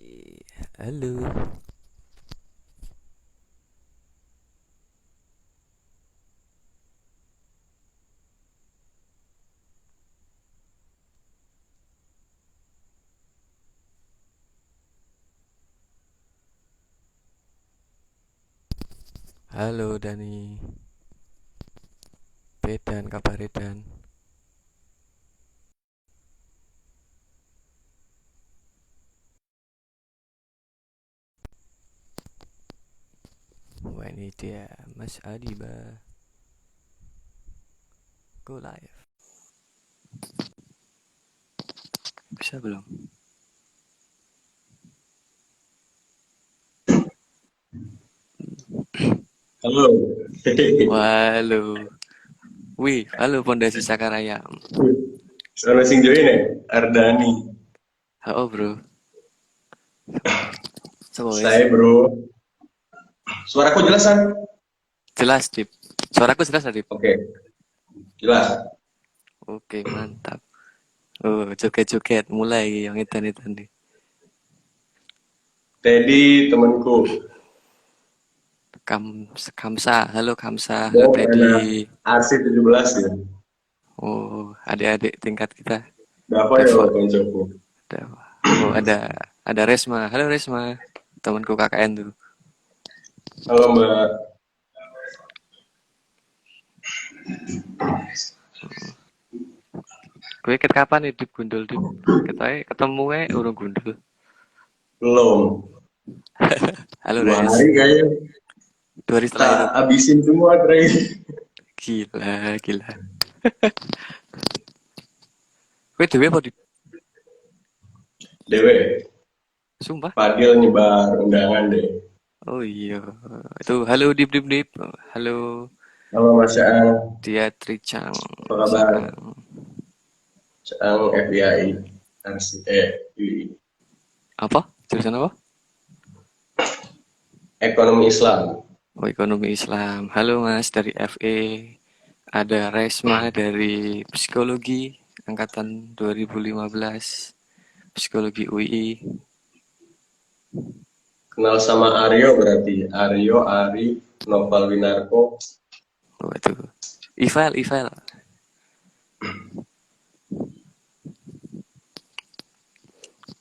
Halo, halo Dani. Bedan, kabar Edan? Wah ini dia, Mas Adiba. Go live. Bisa belum? Halo. Wah, halo. Wih, halo Pondasi Sakaraya. Sono sing join ya? Ardani. Oh bro, so wes. Saya bro. Suaraku jelas kan? Jelas Dip. Suaraku jelas Dip. Oke, jelas. Oke, mantap. Oh, joget-joget mulai yang itu nih. Teddy temanku. Kamsa, halo Kamsa, halo Dong anak Teddy. RC 17 ya. Oh, adik-adik tingkat kita. Dava ya Deva. koncoku. Deva. Oh, ada Resma. Halo Resma. Temanku KKN tuh. Halo Mbak. Gue ket kapan nih Dip gundul Dip? Ketemu urung gundul. Belum. Halo Dua Res. hari kayaknya 2 hari setelah tak itu. habisin semua terakhir. Gila, gila. Gue dewe apa Dip? Dewe. Sumpah. Fadil nyebar undangan deh. Oh iya. Itu halo Dip Dip Dip. Halo Halo Mas Caang. dia Tricang. Apa kabar? Saang. Caang FIAI. RC, UI. Apa? Jurusan apa? Ekonomi Islam. Oh, ekonomi Islam. Halo Mas dari FE. Ada Resma dari psikologi angkatan 2015. Psikologi UI. Kenal sama Aryo berarti. Aryo, Ari, Noval Winarko. Waduh. Ival, Ival.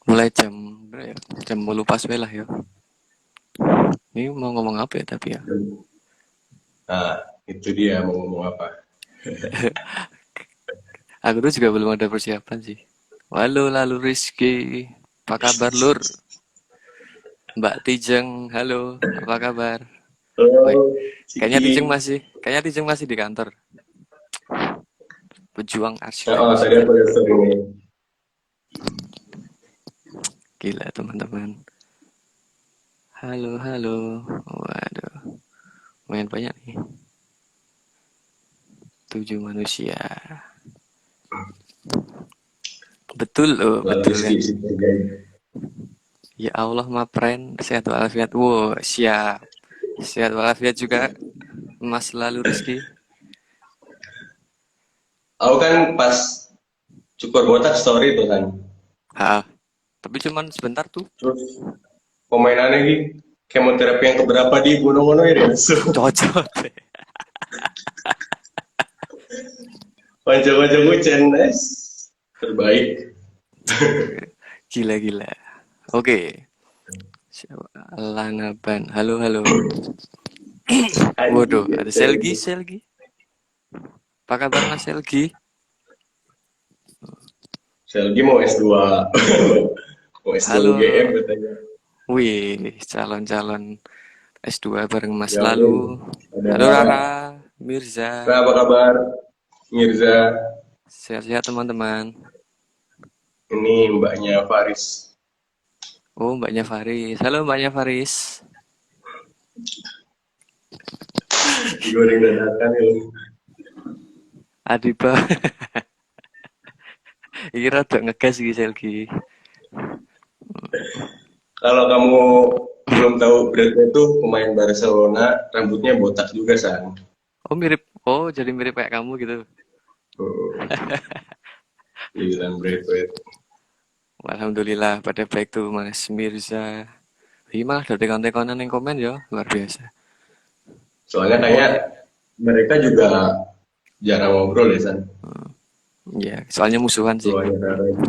Mulai jam berapa ya? Jam lupa lah ya. Ini mau ngomong apa ya tapi ya? Nah, itu dia mau ngomong apa. Aku tuh juga belum ada persiapan sih. Halo, lalu Rizky. Apa kabar, Lur? Mbak Tijeng, halo. Apa kabar? Woi, Halo, Ciki. kayaknya Tijeng masih di kantor. Pejuang Ya, arsitek oh, tadi musik. aku lihat story ini. Gila, teman-teman. Halo, halo. Waduh, lumayan banyak nih. 7 manusia. Betul loh, Lalu betul Rizky kan? Sitorgai. Ya Allah, ma friend, sehat walafiat. Wow, siap. Sehat walafiat juga, Mas Lalu Rizky. Aku kan pas cukur botak story tuh kan. Ah, tapi cuman sebentar tuh. Terus komenannya gitu. Kemoterapi yang keberapa di gunung-gunung ini. So, Cocok. wajah-wajah kucen, terbaik. Gila, gila. Oke. Lanaban. Halo, halo. Waduh, Anjir, ada Selgi, Selgi. Apa kabar Mas Selgi? Selgi mau S2. Mau S2 Halo. UGM katanya. Wih, calon-calon S2 bareng Mas Ya Lalu. ampun. Ada Halo Rara, Mirza. Nah, apa kabar? Mirza, Sehat-sehat teman-teman. ini mbaknya Faris. Oh, Mbaknya Faris. Halo Mbaknya Faris. Digoreng dadakan ya. Adiba. Iki rada ngegas iki Selgi. Kalau kamu belum tahu Brad Pitt itu pemain Barcelona, rambutnya botak juga san. Oh, mirip. Oh, jadi mirip kayak kamu gitu. Hmm, dibilang Brad Pitt. Alhamdulillah pada baik tuh Mas Mirza. Iya malah dari konten-konten yang komen ya luar biasa. Soalnya kayaknya Oke, mereka juga jarang ngobrol ya, San. ya soalnya musuhan sih. Keluarnya Rara ini.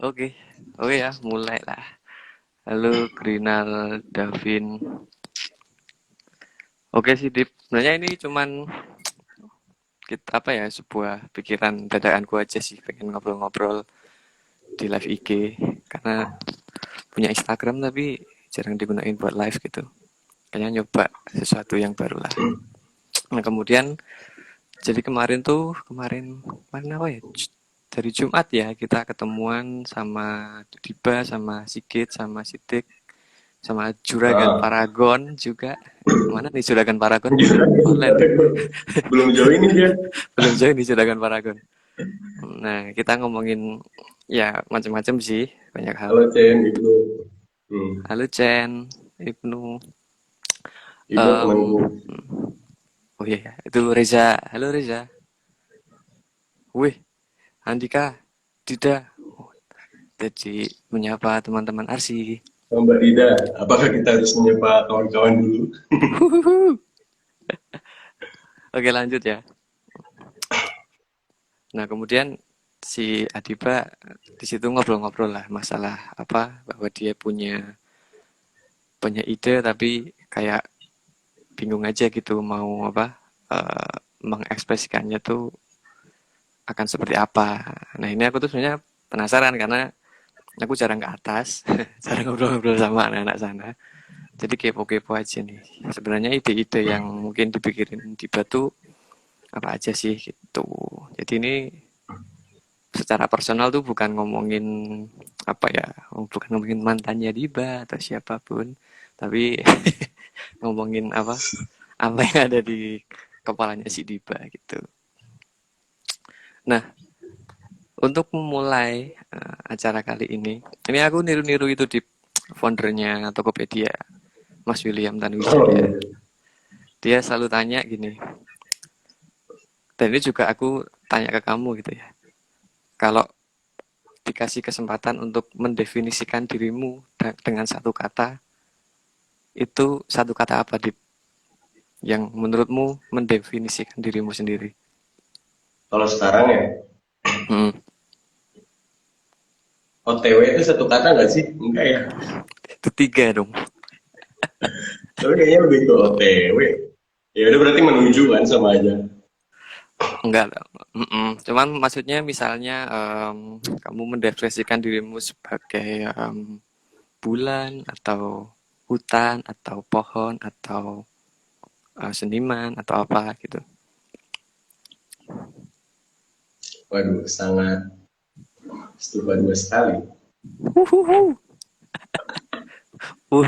Oke, oke ya mulai lah. Halo Grinal Davin. Oke sih Dip. Sebenarnya ini cuman kita apa ya sebuah pikiran dadakanku aja sih pengen ngobrol-ngobrol di live IG karena punya Instagram tapi jarang digunain buat live gitu. Kayaknya nyoba sesuatu yang baru lah. Nah kemudian jadi kemarin apa ya? Dari Jumat ya kita ketemuan sama Diba, sama Sigit, sama Sidik, sama Juragan Ah, Paragon juga. Mana nih Juragan Paragon? gitu. Online nih. Belum jauh ini dia. Belum join nih Juragan Paragon. Nah kita ngomongin ya macam-macam sih, banyak hal. Kalau Chen itu, Halo Chen, Ibnu. itu Em, temanku. oh iya ya, itu Reza. Halo Reza. Wih, Andika, Dida. Oh, jadi menyapa teman-teman Arsi. Sama Mbak Dida, apakah kita harus menyapa kawan-kawan dulu? Oke lanjut ya. Nah kemudian si Adiba di situ ngobrol-ngobrol lah masalah apa bahwa dia punya ide tapi kayak bingung aja gitu mau apa mengekspresikannya tuh akan seperti apa. Nah ini aku tuh sebenarnya penasaran karena aku jarang ke atas, jarang ngobrol-ngobrol sama anak-anak sana. Jadi kepo-kepo aja nih. Sebenarnya ide-ide yang mungkin dipikirin di Batu apa aja sih gitu. Jadi ini secara personal tuh bukan ngomongin apa ya, bukan ngomongin mantannya Diba atau siapapun, tapi ngomongin apa yang ada di kepalanya si Diba gitu. Nah, untuk memulai acara kali ini aku niru-niru itu di foundernya Tokopedia, Mas William Tanuwijaya. Oh, Dia selalu tanya gini, dan ini juga aku tanya ke kamu gitu ya. Kalau dikasih kesempatan untuk mendefinisikan dirimu dengan satu kata, itu satu kata apa, Dip? Yang menurutmu mendefinisikan dirimu sendiri? kalau sekarang ya, Hmm, OTW itu satu kata nggak sih? Enggak ya. itu tiga dong. Tapi kayaknya lebih ke OTW. Ya udah berarti menuju kan sama aja. Enggak, cuman maksudnya misalnya kamu mendefinisikan dirimu sebagai bulan atau hutan atau pohon atau seniman atau apa gitu. Waduh, sangat stupa dua sekali. Uhuhu.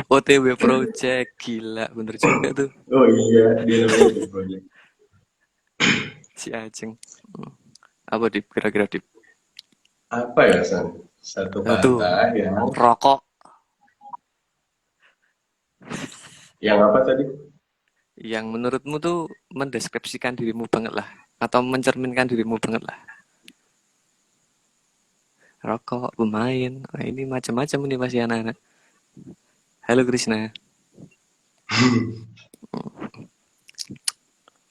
OTW Project gila bener juga tuh Oh iya, dia namanya The Project. si Aceng. Apa Dip kira-kira Dip? Apa ya, San? Satu Tuh kata rokok yang apa tadi? yang menurutmu tuh mendeskripsikan dirimu banget lah atau mencerminkan dirimu banget lah. Rokok, pemain, nah, ini macam-macam ini masih anak-anak. Halo Krisna,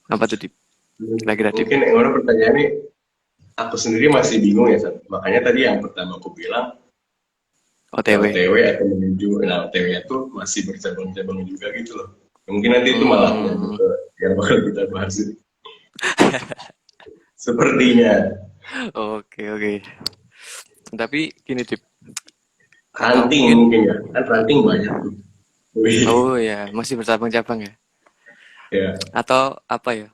apa tuh Dip? Kira-kira Dip? Mungkin yang orang pertanyaannya aku sendiri masih bingung ya, San. Makanya tadi yang pertama aku bilang ya OTW. OTW atau menuju. Nah, OTW itu masih bercabang-cabang juga gitu loh. Mungkin nanti itu malah nyambung Hmm, ke yang bakal kita bahas ini. Sepertinya oke oke. Tapi gini Dip, atau ranting mungkin mungkin ya. Kan ranting banyak tuh. Wih, oh ya masih bercabang-cabang ya. ya. Atau apa ya?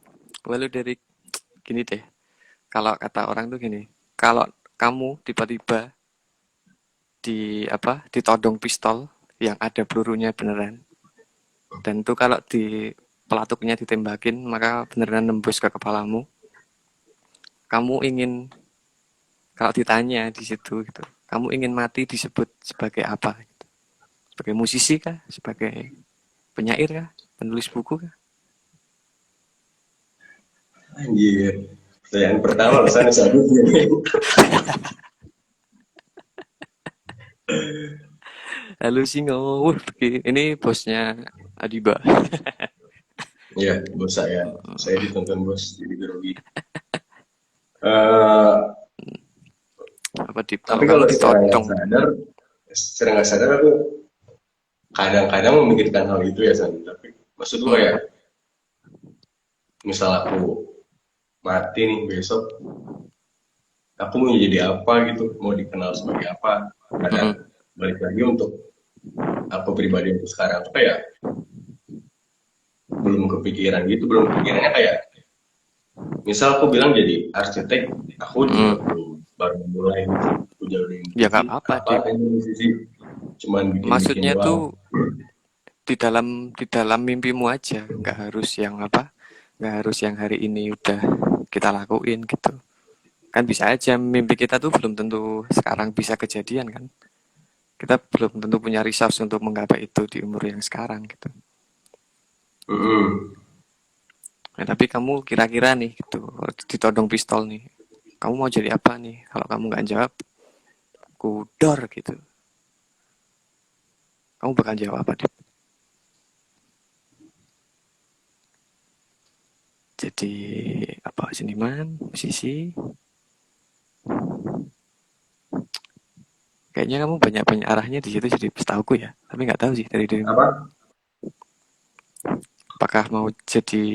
Walau dari gini deh, kalau kata orang tuh gini, kalau kamu tiba-tiba ditodong pistol yang ada pelurunya beneran, dan tuh kalau di pelatuknya ditembakin maka beneran nembus ke kepalamu, kamu ingin kalau ditanya di situ gitu, kamu ingin mati disebut sebagai apa gitu? Sebagai musisi kah, sebagai penyair kah, penulis buku kah? Anjir. Pertanyaan pertama, sana sabut nih. Halo Singo. Ini bosnya Adiba. Iya, bos saya ditonton bos jadi grogi. Eh, Apa Dip? Kalau tapi kamu kalau ditodong. secara nggak sadar aku kadang-kadang memikirkan hal itu ya San. Tapi maksud gue Hmm, ya, misal aku mati nih besok, aku mau jadi apa gitu, mau dikenal sebagai apa. Kadang mm-mm. balik lagi untuk aku pribadi untuk sekarang tuh kayak belum kepikiran gitu, belum kepikirannya kayak misal aku bilang jadi arsitek, aku juga Mm. baru mulai gitu. Aku jadi Ya musisi, nggak apa-apa apa Dip. ini musisi, cuman bikin-bikin Maksudnya doang. tuh di dalam mimpimu aja, nggak harus yang apa, nggak harus yang hari ini udah kita lakuin gitu. Kan bisa aja mimpi kita tuh belum tentu sekarang bisa kejadian kan. Kita belum tentu punya resource untuk menggapai itu di umur yang sekarang gitu. Mm-mm. Nah, tapi kamu kira-kira nih gitu, ditodong pistol nih. Kamu mau jadi apa nih? Kalau kamu nggak jawab, kudor gitu. Kamu bakal jawab apa, Dip? Jadi apa, seniman, musisi? Kayaknya kamu banyak-banyak arahnya di situ jadi setauku ya. Tapi nggak tahu sih dari dirimu. Apa? Apakah mau jadi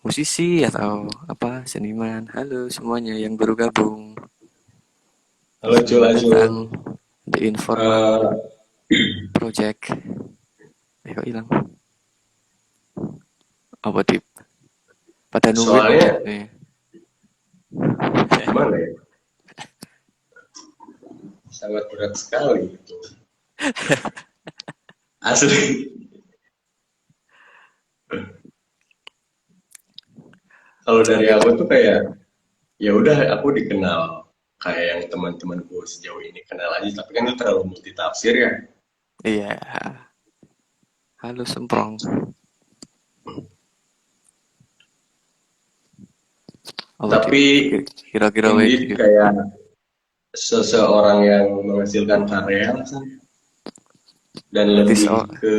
musisi atau apa, seniman? Halo semuanya yang baru gabung. Halo Cul, Selamat datang Acul. di Informal Eh, Project. Kok hilang? Apa, Dip? Pada nungguin kali ya? soalnya Nih. gimana ya? Sangat berat sekali gitu. Asli. Kalau dari Oke, aku tuh kayak ya udah aku dikenal kayak yang teman-temanku sejauh ini kenal aja, tapi kan itu terlalu multitafsir ya. iya. Halo Semprong. Apa, Dip? Tapi Kira-kira indeed gitu. kayak seseorang yang menghasilkan karya dan Berarti lebih ke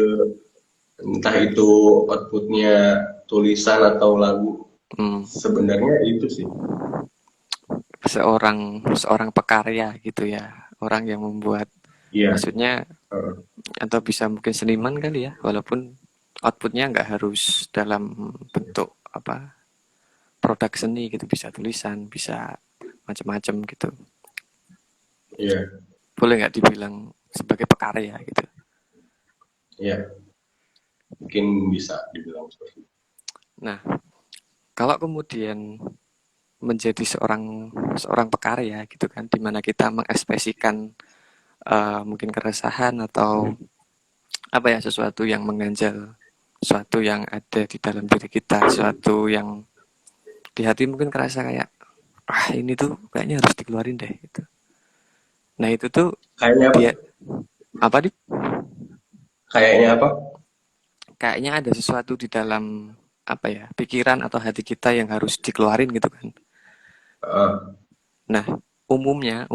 entah itu outputnya tulisan atau lagu, hmm, sebenarnya itu sih. seorang seorang pekarya gitu ya. Orang yang membuat, Iya. maksudnya, Heeh. atau bisa mungkin seniman kali ya, walaupun outputnya nggak harus dalam bentuk apa, produk seni gitu, bisa tulisan, bisa macam-macam gitu. Iya. Boleh nggak dibilang sebagai pekarya gitu. Iya. Mungkin bisa dibilang seperti itu. Nah, kalau kemudian menjadi seorang seorang pekarya gitu kan, dimana kita mengekspresikan mungkin keresahan atau apa ya, sesuatu yang mengganjal, sesuatu yang ada di dalam diri kita, sesuatu yang di hati mungkin kerasa kayak, ah ini tuh kayaknya harus dikeluarin deh gitu. Nah itu tuh Kayaknya apa? dia apa di Kayaknya apa? kayaknya ada sesuatu di dalam apa ya, pikiran atau hati kita yang harus dikeluarin gitu kan. Heeh. Nah umumnya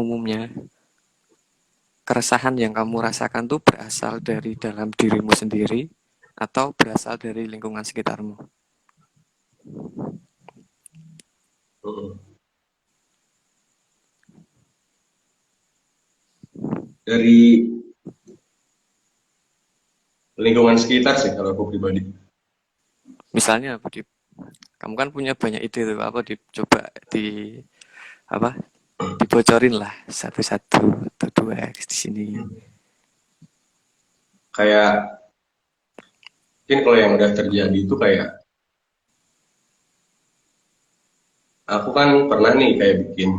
keresahan yang kamu rasakan tuh berasal dari dalam dirimu sendiri atau berasal dari lingkungan sekitarmu. Heeh. Dari lingkungan sekitar sih kalau aku pribadi. Misalnya apa, Dip? Kamu kan punya banyak ide tuh, apa Dip? Coba di apa, dibocorin lah satu-satu atau dua di sini. Kayak mungkin kalau yang udah terjadi itu kayak aku kan pernah nih kayak bikin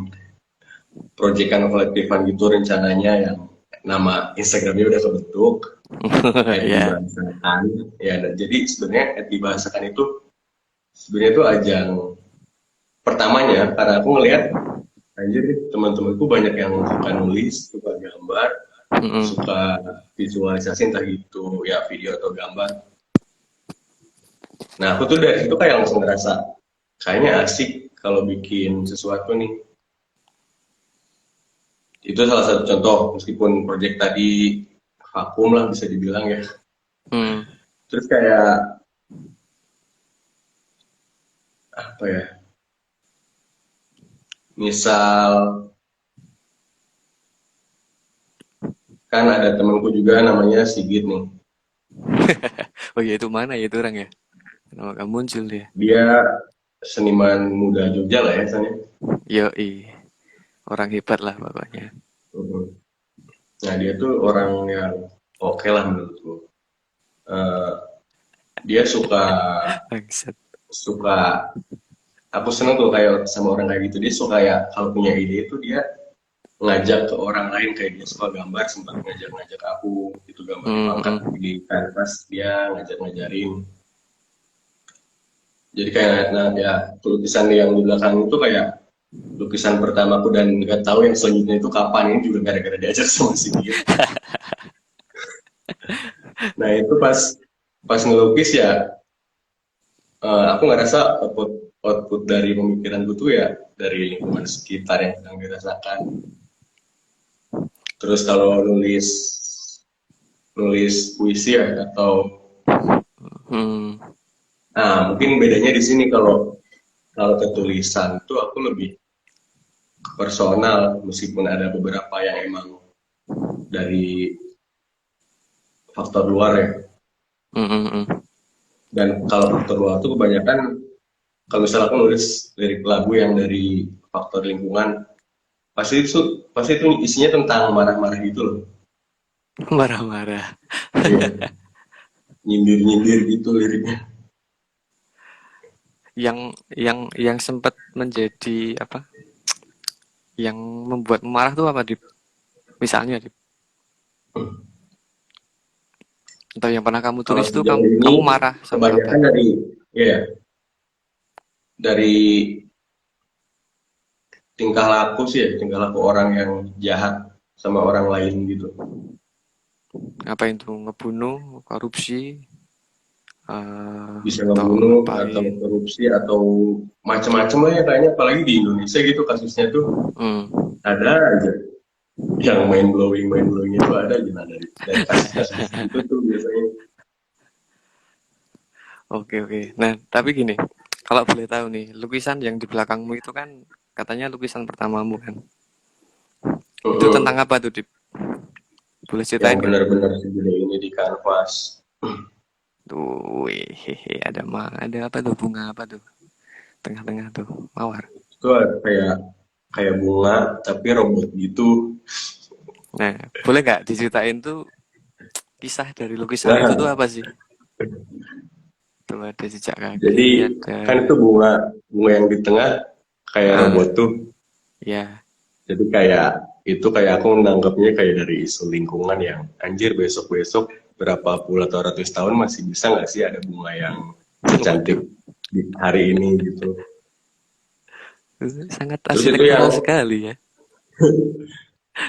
proyekan kolektifan gitu rencananya yang nama Instagramnya udah kebentuk, Ya, dibahasakan ya. Dan jadi sebenarnya dibahasakan itu sebenarnya itu ajang pertamanya karena aku ngelihat anjir nih, teman-temanku banyak yang suka nulis, suka gambar, mm-mm. suka visualisasi entah itu ya video atau gambar. Nah aku tuh dari situ kayak langsung ngerasa kayaknya asik kalau bikin sesuatu nih. Itu salah satu contoh, meskipun proyek tadi vakum lah bisa dibilang ya. Hmm. Terus kayak apa ya? Misal kan ada temanku juga namanya Sigit nih. Oh ya, itu mana ya itu orang ya? Kenapa gak muncul dia? Dia seniman muda Jogja lah ya sana. Yoi, orang hebat lah pokoknya. Mhm. Nah dia tuh orang yang oke lah menurutku. Eh, dia suka Bangsat. suka aku seneng tuh kayak sama orang kayak gitu. Dia suka ya kalau punya ide itu dia ngajak ke orang lain, kayak dia suka gambar, sempat ngajak-ngajak aku itu gambar Hmm, dipangkat hmm. di kanvas, dia ngajak-ngajarin. Jadi kayak nah ya lukisan yang di belakang itu kayak lukisan pertamaku, dan nggak tahu yang selanjutnya itu kapan, ini juga gara-gara diajar sama si dia. Nah itu pas pas ngelukis ya, aku ngerasa output output dari pemikiranku tuh ya dari lingkungan sekitar yang sedang dirasakan. Terus kalau nulis nulis puisi ya atau Hmm. mungkin bedanya di sini, kalau kalau ketulisan tuh aku lebih personal, meskipun ada beberapa yang emang dari faktor luar ya. Hmm, hmm, hmm. Dan kalau faktor luar tuh kebanyakan, kalau misalnya aku nulis lirik lagu yang dari faktor lingkungan, pasti itu isinya tentang marah-marah gitu loh. Marah-marah. Iya, nyindir-nyindir gitu liriknya. Yang sempat menjadi apa? Yang membuat marah tuh apa, Dip? Misalnya, Dip. Atau yang pernah kamu Kalau tulis tuh sejauh kamu ini marah sama kebanyakan apa? dari, ya, dari tingkah laku sih ya, tingkah laku orang yang jahat sama orang lain gitu. Apa itu? Ngebunuh, korupsi, Bisa atau ngebunuh atau ngapain? korupsi atau macam-macam lah ya, kayaknya apalagi di Indonesia gitu kasusnya tuh Hmm. ada aja yang main blowing itu ada aja. Nah, dari kasus-kasus itu tuh biasanya. Oke, oke. Nah, tapi gini, kalau boleh tahu nih, lukisan yang di belakangmu itu kan katanya lukisan pertamamu kan? Itu tentang Mm-mm. apa tuh, Dip? Boleh Yang ceritain nggak? benar-benar segede ini di kanvas. Tuh, hehe, ada apa tuh, bunga apa tuh? Tengah-tengah tuh, mawar. Itu kayak kayak bunga tapi robot gitu. Nah, boleh nggak diceritain tuh kisah dari lukisan itu tuh Nah, apa sih? Tuh ada jejak kaki, jadi ada kan itu bunga bunga yang di tengah kayak ah, robot tuh. ya. Jadi kayak itu kayak aku nangkepnya kayak dari isu lingkungan yang anjir, besok-besok berapa puluh atau ratus tahun masih bisa nggak sih ada bunga yang secantik Waduh, di hari ini gitu. sangat Terus itu arsitektural sekali ya.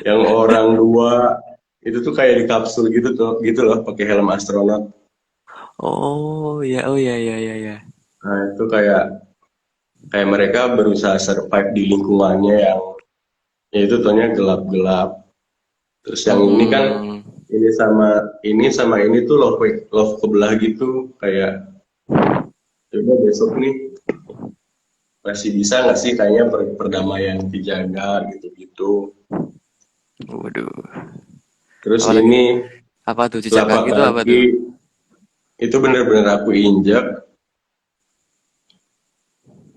yang orang dua itu tuh kayak di kapsul gitu loh pakai helm astronot. Oh ya, oh ya, ya, ya, ya. Nah, itu kayak kayak mereka berusaha survive di lingkungannya yang ya itu tuhnya gelap-gelap. Terus yang ini kan Hmm, ini sama ini tuh love kebelah gitu, kayak coba besok nih masih bisa nggak sih kayaknya perdamaian dijaga gitu-gitu. waduh. Terus Apalagi ini apa tuh jejak telapak kaki itu apa kaki tuh? itu bener-bener aku injak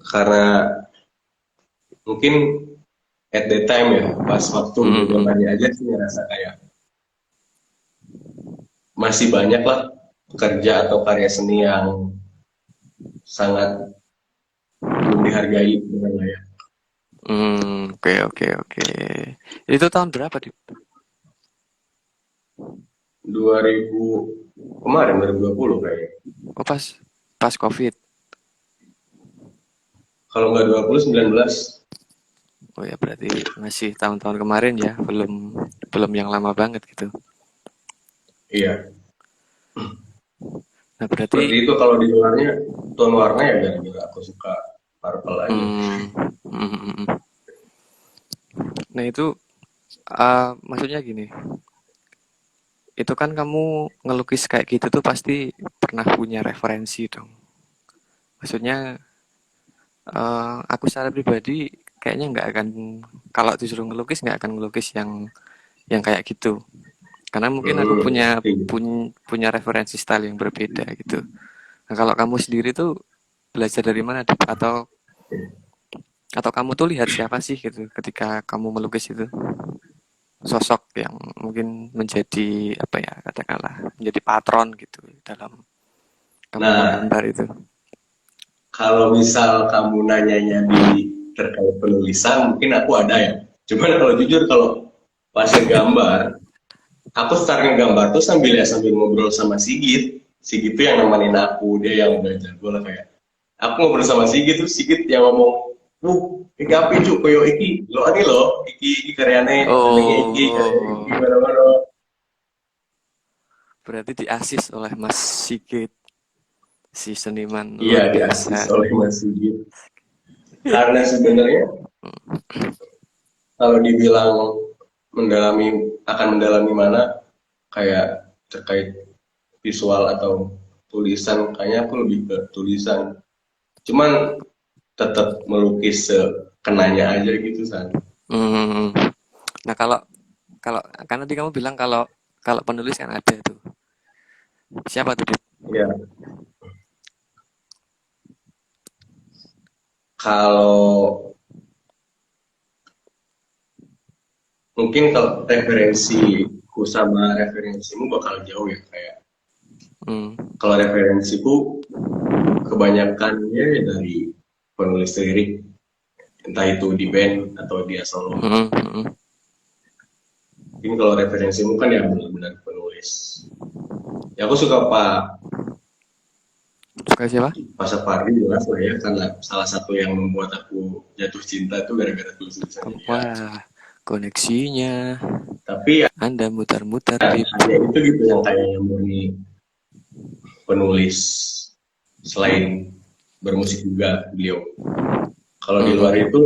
karena mungkin at that time ya, pas waktu Hmm, hmm, menjalannya aja sih ngerasa kayak masih banyak lah kerja atau karya seni yang sangat belum dihargai dengan layak. oke, oke, oke. Itu tahun berapa, Dip? 2000 kemarin 2020 kayaknya. Oh, pas COVID. Kalau nggak 20, 19. Oh ya, berarti masih tahun-tahun kemarin ya, belum belum yang lama banget gitu. Iya. Nah, Seperti berarti itu kalau di luarnya, tone warna ya gara-gara aku suka purple aja. hmm, hmm, hmm, hmm. Nah, itu Maksudnya gini, itu kan kamu ngelukis kayak gitu tuh pasti pernah punya referensi dong. Maksudnya aku secara pribadi kayaknya nggak akan, kalau disuruh ngelukis nggak akan ngelukis yang kayak gitu. Karena mungkin aku punya Ngerti. punya referensi style yang berbeda gitu. Nah, kalau kamu sendiri tuh belajar dari mana, Dip? Atau kamu tuh lihat siapa sih gitu ketika kamu melukis itu? Sosok yang mungkin menjadi apa ya, katakanlah menjadi patron gitu dalam kamu Nah, menggambar itu. kalau misal kamu nanyanya di terkait penulisan, mungkin aku ada ya. Cuman kalau jujur, kalau pas gambar, aku start ngegambar tuh sambil ngobrol sama Sigit. Sigit tuh yang nemenin aku, dia yang udah jago lah kayak. Aku ngobrol sama Sigit tuh, Sigit yang ngomong, iki apa cu, koyo iki, lo ani lo, iki karyane, jenenge iki, karyane iki, Oh, mana-mana. berarti diasis oleh Mas Sigit, si seniman Iya, luar biasa. diasis oleh Mas Sigit. Karena sebenarnya kalau dibilang mendalami mana, kayak terkait visual atau tulisan, kayaknya aku lebih ke tulisan. Cuman tetap melukis sekenanya aja gitu San. Hmm. Nah, kalau kalau kan tadi kamu bilang kalau kalau penulis kan ada tuh. Siapa tuh, Dit? Ya, kalau mungkin kalau referensiku sama referensimu bakal jauh ya, kayak Hmm. kalau referensiku kebanyakannya dari penulis lirik, entah itu di band atau dia solo. Hmm. Hmm. Ini kalau referensimu kan yang benar-benar penulis. Ya aku suka Suka siapa? Pak Sapardi jelas lah ya, karena salah satu yang membuat aku jatuh cinta itu gara-gara tulisannya dia. Wah, koneksinya. Tapi ya Anda mutar-mutar, Dit. hanya itu gitu yang kayaknya murni penulis, selain bermusik juga beliau. Kalau di luar Hmm. itu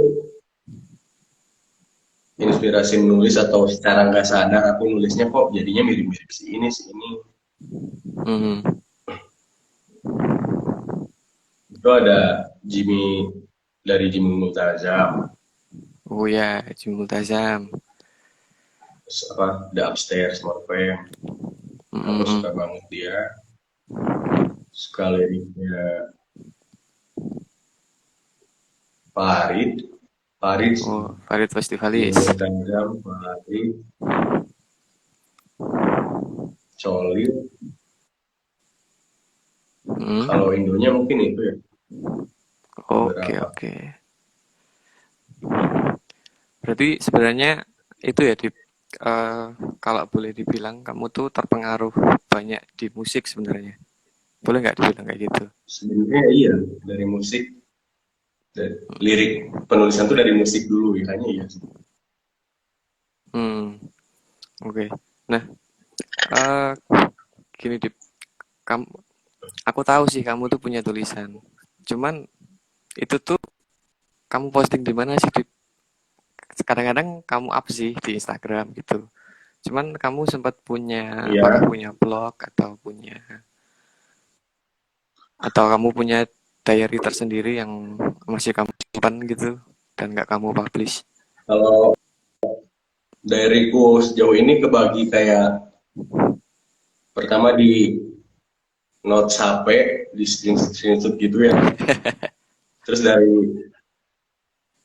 inspirasi menulis atau secara nggak sadar aku nulisnya kok jadinya mirip-mirip si ini. Hmm. Itu ada Jimmy, dari Jimmy Multazam, Oh ya, Jim Multazam. terus apa The Upstairs Morfem. Aku Hmm. suka banget dia, suka liriknya Farid, Farid, Oh, Farid Jimmy Festivalis. Multazam, Farid, Colin. Kalau Hmm. Indonya mungkin itu ya Oke, beberapa. oke. Berarti sebenarnya itu ya, Dip. Kalau boleh dibilang kamu tuh terpengaruh banyak di musik sebenarnya. Boleh nggak dibilang kayak gitu? Sebenarnya iya, dari musik, dari lirik penulisan tuh dari musik dulu ya, kayaknya iya sih. Hmm, oke. Nah, eh gini, Dip. Kamu, aku tahu sih kamu tuh punya tulisan. Cuman itu tuh kamu posting di mana sih, Dip? Kadang-kadang kamu up sih di Instagram gitu. Cuman kamu sempat punya, apakah Iya, punya blog atau kamu punya diary tersendiri yang masih kamu simpan gitu dan nggak kamu publish? kalau dariku sejauh ini kebagi kayak pertama di notes HP, di screenshot gitu ya. Terus dari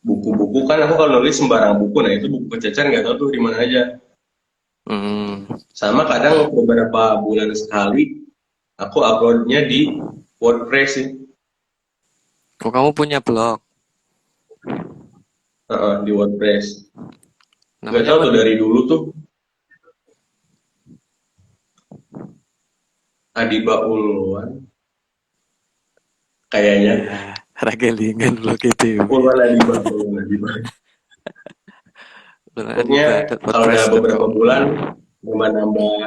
buku-buku kan aku kalau nulis sembarang buku, nah itu buku kececer nggak tahu tuh di mana aja. Hmm. Sama kadang beberapa bulan sekali aku uploadnya di WordPress sih. Oh, kamu punya blog. Di WordPress. Nggak Namanya tahu apa, tuh Dip? dari dulu tuh Adiba Uluan kayaknya. Ya, Ragelingan blog itu. Puluhan Adiba. Pokoknya kalau udah beberapa wordpress.com. bulan nambah-nambah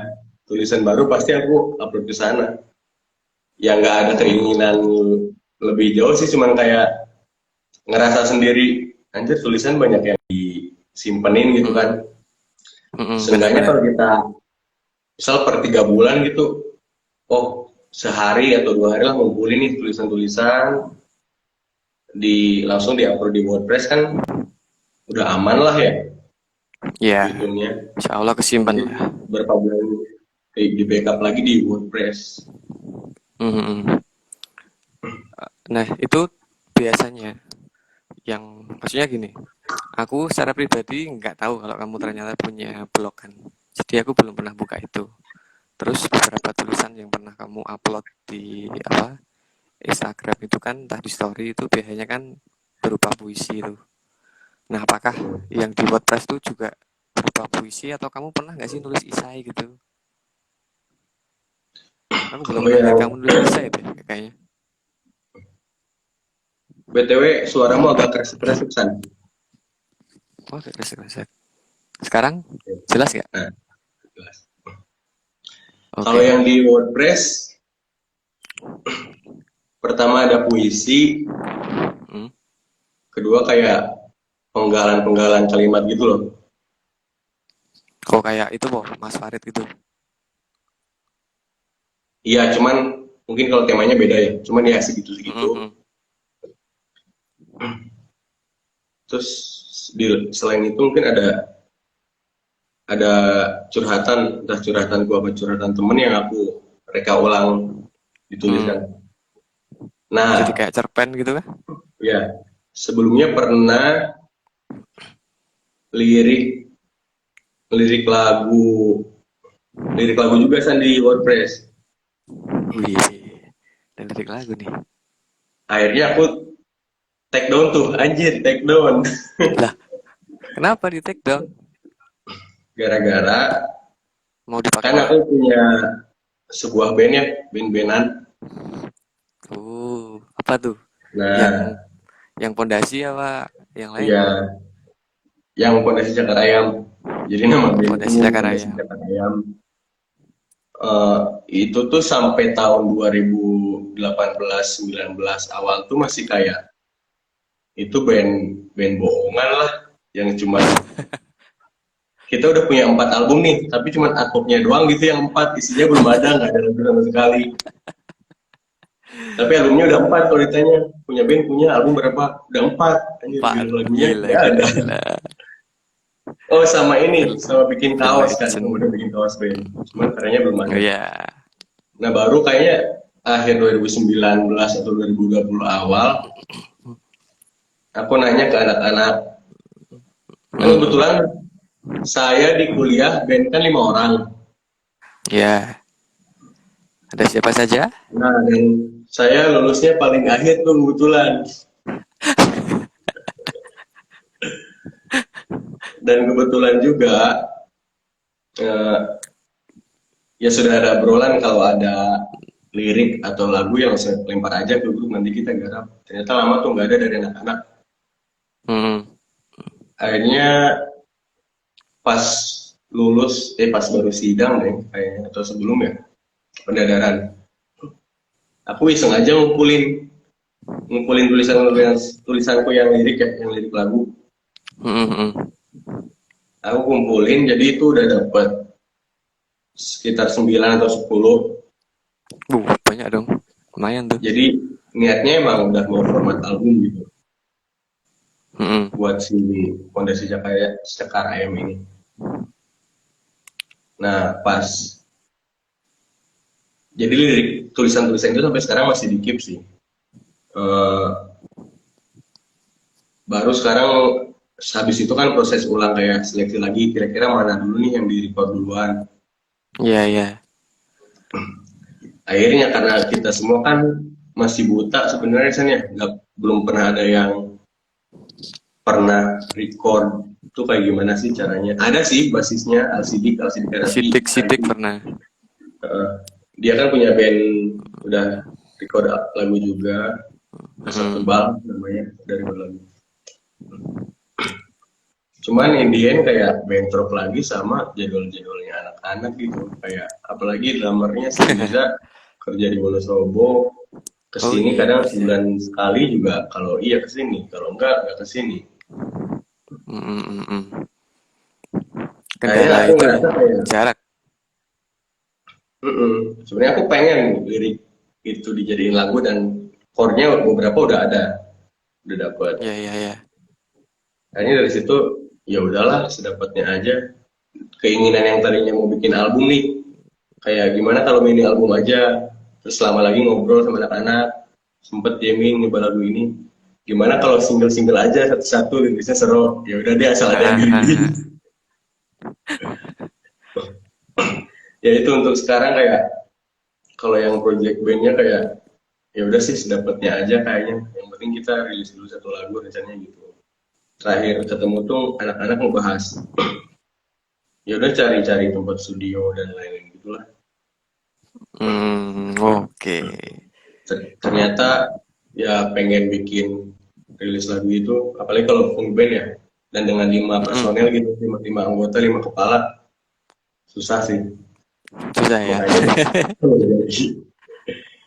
tulisan baru pasti aku upload ke sana. Ya nggak ada Oh. keinginan lebih jauh sih, cuman kayak ngerasa sendiri, anjir tulisan banyak yang disimpenin gitu Hmm. kan. Seenggaknya Benar-benar. kalau kita misal per 3 bulan gitu, oh sehari atau 2 hari lah ngumpulin nih tulisan-tulisan langsung diupload di WordPress kan udah aman lah ya Ya, itunya. insya Allah kesimpan Nanti lah. berapa bulan di backup lagi di WordPress. Mhm. Nah, itu biasanya yang maksudnya gini, aku secara pribadi nggak tahu kalau kamu ternyata punya blog kan. Jadi aku belum pernah buka itu. Terus beberapa tulisan yang pernah kamu upload di apa Instagram itu kan entah di story itu biasanya kan berupa puisi itu. Nah, apakah yang di WordPress itu juga berupa puisi atau kamu pernah nggak sih nulis esai gitu? Aku belum Kalau pernah lihat yang kamu nulis esai deh kayaknya. BTW suaramu agak keras-keras San. Oh, kresek-kresek. Sekarang jelas nggak? Nah, jelas. Kalau Oke. yang di WordPress pertama ada puisi, Hmm. kedua kayak penggalan-penggalan kalimat gitu loh. Kok kayak itu kok Mas Farid gitu. Iya, cuman mungkin kalau temanya beda ya. Cuman ya segitu-segitu. Mhm. Terus selain itu mungkin ada curhatan, entah curhatan gua apa curhatan temen yang aku reka ulang Hmm. dituliskan. Jadi Nah, kayak cerpen gitu kan? ya sebelumnya pernah lirik lirik lagu lirik lagu juga San di WordPress. Wih, dan lirik lagu nih. Akhirnya aku take down tuh, anjir take down. Lah, kenapa di take down? Gara-gara Mau dipakai kan aku orang? punya sebuah band ya, band-bandan. Apa tuh? Yang Nah, yang pondasi apa yang lain? ya yang Pondasi Cakar Ayam. Jadi nama Oh, bandku pondasi Pondasi Cakaraya. Cakar Ayam. Eh, itu tuh sampai tahun 2018-19 awal tuh masih kayak itu band band bohongan lah yang cuman kita udah punya 4 album nih tapi cuman artworknya doang gitu yang 4 isinya belum ada nggak ada lagu sama sekali tapi albumnya udah 4 kalau ditanya punya band punya album berapa udah 4 anjir Pak, lagunya gila, nggak gila, ada. gila. Oh sama ini The, sama bikin the kaos kan Legend. udah bikin kaos band cuman caranya belum Oh ada. ya. Nah baru kayaknya akhir 2019 atau 2020 awal aku nanya ke anak-anak kan Hmm. kebetulan saya di kuliah band kan 5 orang. Ya, ada siapa saja? Nah dan saya lulusnya paling akhir tuh kebetulan dan kebetulan juga eh, ya sudah ada obrolan kalau ada lirik atau lagu yang saya lempar aja ke grup nanti kita garap ternyata lama tuh nggak ada dari anak-anak Hmm. akhirnya pas pas baru sidang deh kayaknya atau sebelum ya pendadaran aku iseng aja ngumpulin ngumpulin tulisanku yang lirik ya yang lirik lagu Hmm. Hmm. aku kumpulin jadi itu udah dapet sekitar 9 atau 10. Banyak dong. Lumayan tuh. Jadi niatnya emang udah mau format album gitu Hmm. buat si Fondasi Cakar Ayam ini. Nah pas jadi lirik tulisan-tulisan itu sampai sekarang masih di keep sih. Eh, baru sekarang habis itu kan proses ulang kayak seleksi lagi kira-kira mana dulu nih yang di record duluan. Iya, iya. Akhirnya karena kita semua kan masih buta sebenarnya San ya, belum pernah ada yang pernah record itu kayak gimana sih caranya? Ada sih basisnya LCD Therapy. Sidik-sidik pernah. Dia kan punya band udah record lagu juga, Asap Hmm. Tebal namanya dari lagu. Cuman in the end kayak bentrok lagi sama jadwal-jadwalnya anak-anak gitu. Kayak apalagi drummernya si Riza kerja di Wonosobo, Oh kesini iya, kadang bisa. sebulan sekali juga kalau iya kesini, kalau enggak kesini. Hmm. Hmm. Hmm. Kayaknya Kendala aku itu ngerasa kayak, jarak. sebenarnya aku pengen lirik itu dijadiin lagu dan chordnya beberapa udah dapet. Ya, ya, ya. Kayaknya dari situ ya udahlah sedapatnya aja. Keinginan yang tadinya mau bikin album nih, kayak gimana kalau mini album aja, terus lama lagi ngobrol sama anak-anak, sempet jamming nyoba lagu ini. Gimana kalau single-single aja satu-satu liriknya seru, ya udah deh asal ada yang dengerin. Ya itu untuk sekarang kayak kalau yang project bandnya kayak ya udah sih sedapatnya aja kayaknya. Yang penting kita rilis dulu satu lagu rencananya gitu. Terakhir ketemu tuh anak-anak ngebahas ya udah cari-cari tempat studio dan lain-lain gitulah. Oke. Ternyata ya pengen bikin rilis lagu itu apalagi kalau full band ya dan dengan 5 personel Mm-mm. gitu, lima anggota, 5 kepala, susah sih. Susah ya. Makanya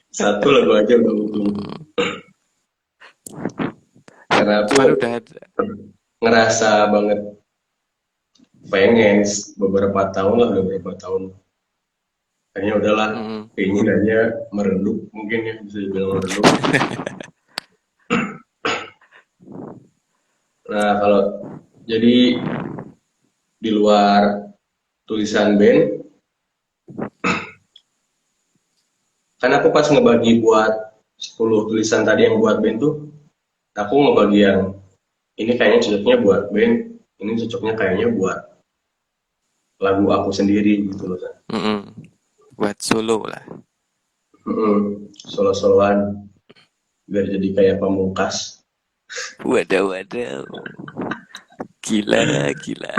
satu lagu aja udah butuh. Karena aku Cuman udah ada. ngerasa banget pengen beberapa tahun lah, udah beberapa tahun kayaknya udahlah, Mm-mm. keinginannya meredup, mungkin ya bisa dibilang meredup. Nah kalau jadi di luar tulisan band, kan aku pas ngebagi buat 10 tulisan tadi yang buat band tuh, aku ngebagi yang ini kayaknya cocoknya buat band, ini cocoknya kayaknya buat lagu aku sendiri gitu loh kan. Mm-mm. Buat solo lah. Solo-soloan biar jadi kayak pamungkas. Waduh, waduh. Gila, gila.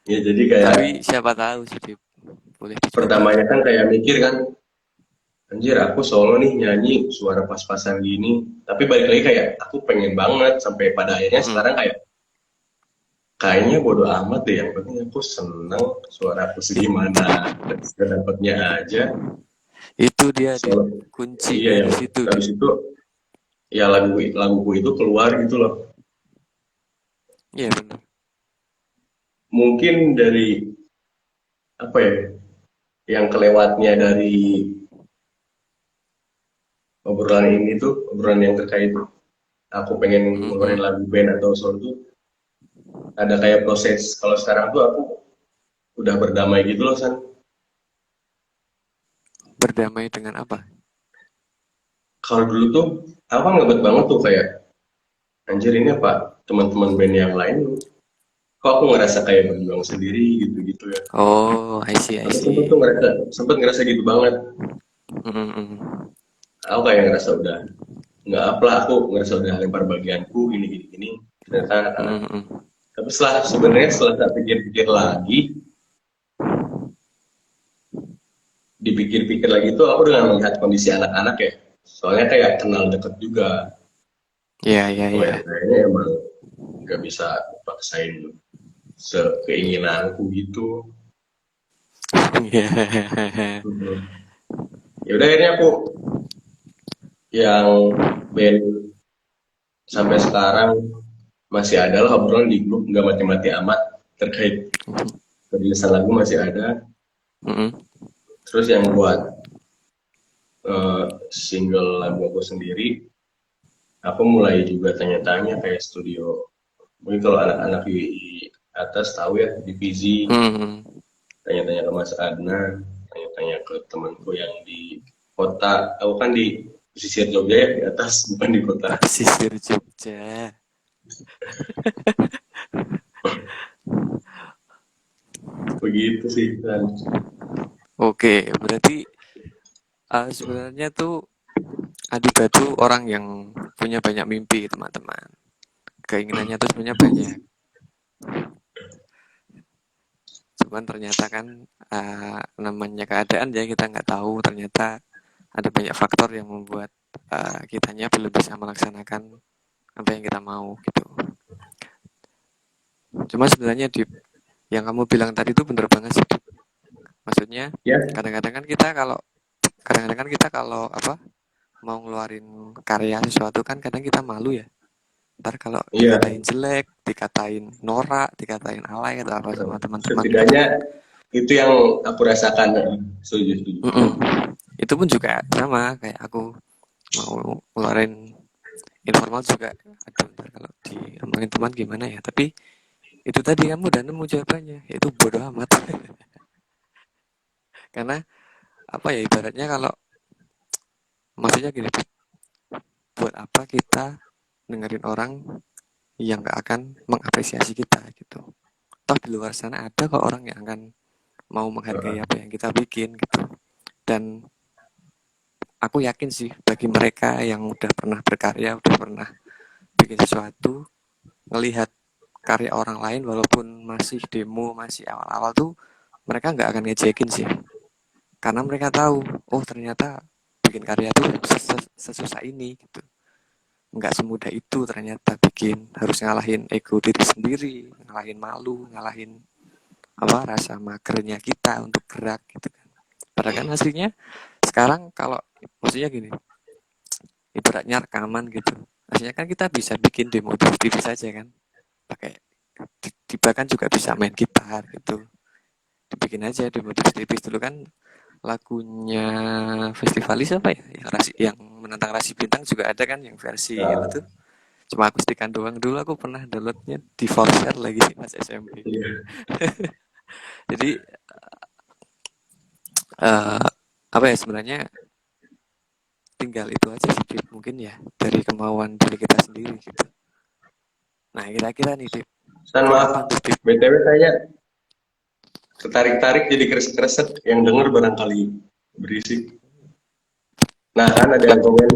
Ya jadi kayak Tapi siapa tahu sih, Dip. Boleh dicoba. pertamanya kan kayak mikir kan, anjir aku solo nih nyanyi suara pas-pasan gini. Tapi balik lagi kayak aku pengen banget sampai pada akhirnya Mm-mm. sekarang kayak kayaknya bodo amat deh, yang penting aku seneng suara aku segimana dapatnya aja. Itu dia, Dip. Solo, iya Kuncinya di yang situ, Dip. habis itu ya laguku itu keluar gitu loh. Iya, benar. Mungkin dari apa ya, yang kelewatnya dari obrolan ini tuh, obrolan yang terkait aku pengen ngeluarin Mm-mm. lagu band atau solo tuh ada kayak proses. Kalau sekarang tuh aku udah berdamai gitu loh San. Berdamai dengan apa? Kalau dulu tuh aku kan ngebet banget tuh kayak anjir ini apa teman-teman band yang lain kok aku ngerasa kayak berjuang sendiri gitu-gitu ya. Oh, I see, I Aku sempet see. tuh ngerasa gitu banget. Mm-mm. Aku kayak ngerasa udah nggak apa lah, aku ngerasa udah lempar bagianku gini gini gini ternyata anak-anak. Mm-mm. Tapi sebenarnya setelah saya pikir-pikir lagi, dipikir-pikir lagi tuh aku dengan melihat kondisi anak-anak ya. Soalnya kayak kenal deket juga. Iya, iya, Oh iya. ya, kayaknya emang nggak bisa paksain sekeinginanku gitu. Iya. Mhm. Ya udah akhirnya aku yang band sampai sekarang masih ada lah obrolan di grup nggak mati-mati amat terkait perilisan lagu masih ada. Mm-mm. Terus yang buat single lagu aku sendiri, aku mulai juga tanya-tanya kayak studio. Mungkin kalau anak-anak di atas tahu ya di PZ, Mm-mm. tanya-tanya ke Mas Adnan, tanya-tanya ke temanku yang di kota. Aku kan di pesisir Jogja ya di atas, bukan di kota. Pesisir Jogja. Begitu sih kan. Oke, berarti sebenarnya tuh Adiba tuh orang yang punya banyak mimpi, teman-teman. Keinginannya tuh sebenarnya banyak. Cuman ternyata kan namanya keadaan ya kita nggak tahu. Ternyata ada banyak faktor yang membuat kitanya belum bisa melaksanakan apa yang kita mau gitu. Cuma sebenarnya di yang kamu bilang tadi tuh bener banget sih. Dip. Maksudnya Ya, kadang-kadang kan kita kalau kadang-kadang kan kita kalau apa mau ngeluarin karya sesuatu kan kadang kita malu ya. Ntar kalau Iya, dikatain jelek, dikatain norak, dikatain alay atau apa sama teman-teman gitu. setidaknya itu yang aku rasakan. Setuju, setuju. Mm-mm. Itu pun juga sama kayak aku mau ngeluarin informal juga. Aduh, ntar kalau diomongin teman gimana ya. Tapi itu tadi kamu udah nemu jawabannya. Itu bodoh amat. Karena apa ya ibaratnya kalau maksudnya gini, buat apa kita dengerin orang yang gak akan mengapresiasi kita gitu. Toh di luar sana ada kok orang yang akan mau menghargai apa yang kita bikin gitu. Dan aku yakin sih bagi mereka yang udah pernah berkarya, udah pernah bikin sesuatu, ngelihat karya orang lain walaupun masih demo, masih awal-awal tuh mereka nggak akan ngejekin sih. Karena mereka tahu, oh ternyata bikin karya tuh sesusah ini gitu. Nggak semudah itu ternyata bikin, harus ngalahin ego diri sendiri, ngalahin malu, ngalahin apa rasa magernya kita untuk gerak gitu kan. Padahal kan hasilnya sekarang kalau maksudnya gini, ibaratnya rekaman gitu. Hasilnya kan kita bisa bikin demo tipis-tipis saja kan, pakai tiba kan juga bisa main gitar gitu. Dibikin aja demo tipis-tipis dulu kan lagunya festivalis apa ya yang menantang rasi bintang juga ada kan yang versi itu Nah, tuh cuma akustikan doang dulu aku pernah downloadnya di Forshare lagi pas SMP iya. jadi uh, apa ya sebenarnya tinggal itu aja sih Dip. Mungkin ya dari kemauan diri kita sendiri gitu. Nah kira-kira nih Dip San maaf, kapan tuh Dip BTW saya ketarik-tarik jadi kresek-kresek yang denger barangkali berisik. Nah kan ada yang komen.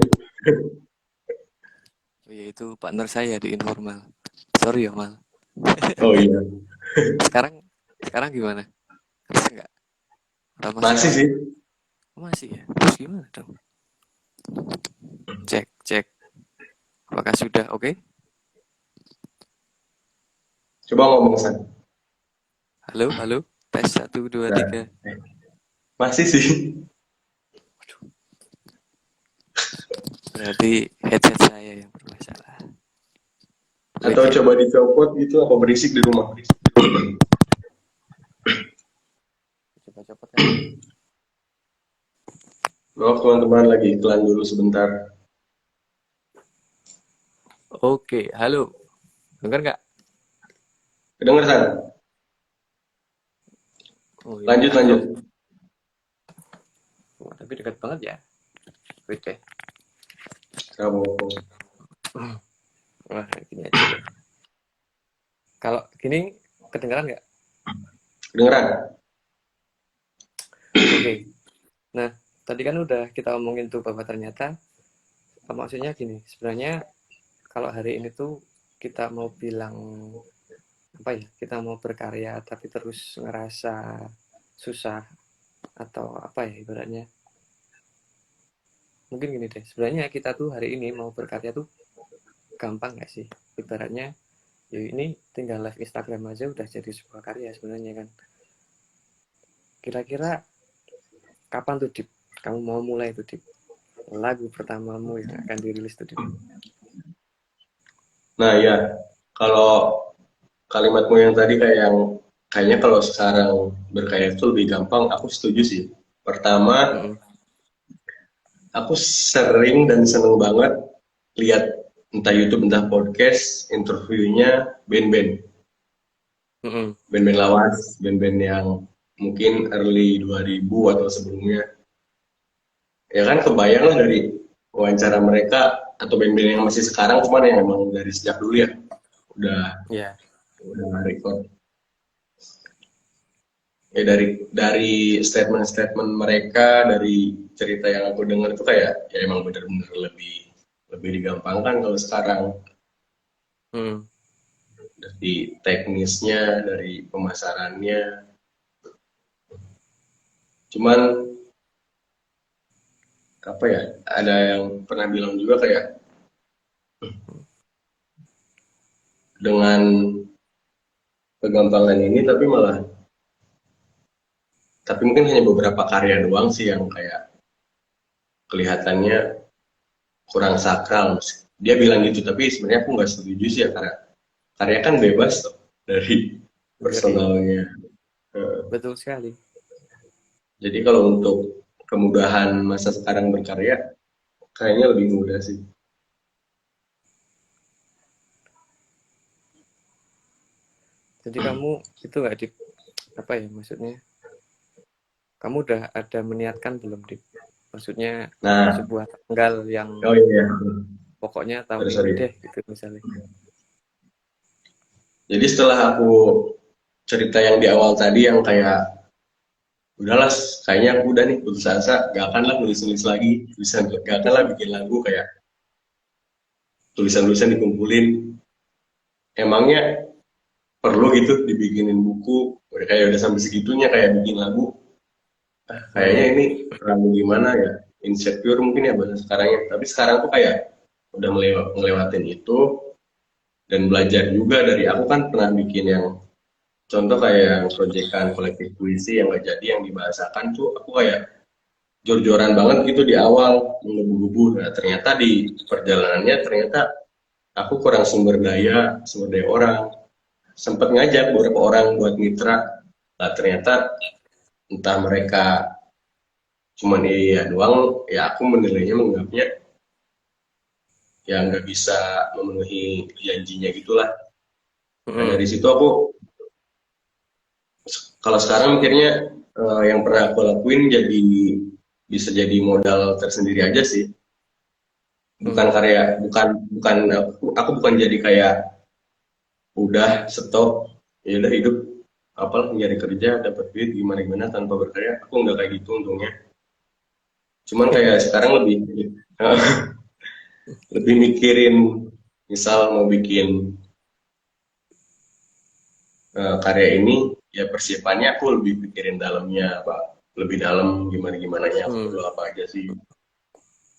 oh, ya itu partner saya di informal sorry ya mal Oh iya, sekarang sekarang gimana terus enggak atau masih masih sih. masih ya terus gimana dong cek cek apakah sudah oke okay? Coba ngomong San. Halo halo tes satu dua Nah, tiga eh, masih sih. berarti headset saya yang bermasalah oke Atau Dip coba dicopot gitu apa berisik di rumah. coba copot kan Maaf teman-teman lagi iklan dulu sebentar. oke halo dengar nggak Kedengar San? oh ini Lanjut halo lanjut. oh, tapi dekat banget ya wait deh Kamu wah gini aja deh kalau gini kedengeran nggak kedengeran? oke nah tadi kan udah kita omongin tuh bahwa ternyata maksudnya gini sebenarnya kalau hari ini tuh kita mau bilang apa ya kita mau berkarya tapi terus ngerasa susah atau apa ya ibaratnya mungkin gini deh sebenarnya kita tuh hari ini mau berkarya tuh gampang gak sih ibaratnya ya ini tinggal live Instagram aja udah jadi sebuah karya sebenarnya kan kira-kira kapan tuh Dip kamu mau mulai tuh Dip lagu pertamamu yang akan dirilis tuh Dip Nah ya, kalau kalimatmu yang tadi kayak yang kayaknya kalau sekarang berkarya itu lebih gampang, aku setuju sih. Pertama, mm-mm, aku sering dan seneng banget lihat entah YouTube entah podcast interviewnya band-band, mm-mm, band-band lawas, band-band yang mungkin early 2000 atau sebelumnya. Ya kan kebayang lah dari wawancara mereka atau band-band yang masih sekarang cuman yang emang dari sejak dulu ya udah ya udah record. Ya dari statement-statement mereka, dari cerita yang aku dengar itu kayak ya emang bener-bener lebih lebih digampangkan kalau sekarang, mm. dari teknisnya, dari pemasarannya. Cuman apa ya? Ada yang pernah bilang juga kayak dengan kegampangan ini tapi mungkin hanya beberapa karya doang sih yang kayak kelihatannya kurang sakral dia bilang gitu, tapi sebenarnya aku nggak setuju sih ya, karena karya kan bebas tuh dari Yoi, personalnya. Eh, betul sekali. jadi kalau untuk kemudahan masa sekarang berkarya, kayaknya lebih mudah sih. Jadi kamu itu nggak di apa ya maksudnya? Kamu udah ada meniatkan belum di maksudnya Nah, sebuah tanggal yang oh iya, pokoknya tahun sorry, ini sorry. deh gitu misalnya. Jadi setelah aku cerita yang di awal tadi yang kayak udahlah, kayaknya aku udah nih putus asa, gak akan lah nulis-nulis lagi, gak akan lah bikin lagu, kayak tulisan-tulisan dikumpulin. Emangnya perlu gitu dibikinin buku? Udah kayak udah sampai segitunya kayak bikin lagu. Kayaknya Hmm. ini terlalu gimana ya? Insecure mungkin ya bahasa sekarangnya. Tapi sekarang tuh kayak udah ngelewatin itu dan belajar juga dari aku kan pernah bikin yang contoh kayak yang proyekan kolektif puisi yang gak jadi yang dibahasakan tuh aku kayak jor-joran banget gitu di awal menggebu-gebu. Nah, ternyata di perjalanannya ternyata aku kurang sumber daya orang. Sempat ngajak beberapa orang buat mitra. Nah, ternyata entah mereka cuman iya doang, ya aku menilainya menganggapnya ya nggak bisa memenuhi janjinya gitulah. Nah, Hmm. dari situ aku kalau sekarang mikirnya yang pernah aku lakuin jadi bisa jadi modal tersendiri aja sih. Bukan Hmm. karya, bukan aku bukan jadi kayak udah stop, ya udah hidup apalah nyari kerja dapat duit gimana gimana tanpa berkarya. Aku nggak kayak gitu untungnya. Cuman kayak sekarang lebih lebih mikirin misal mau bikin karya ini, ya persiapannya aku lebih pikirin dalamnya apa, lebih dalam gimana gimana nya aku Hmm. perlu apa aja sih.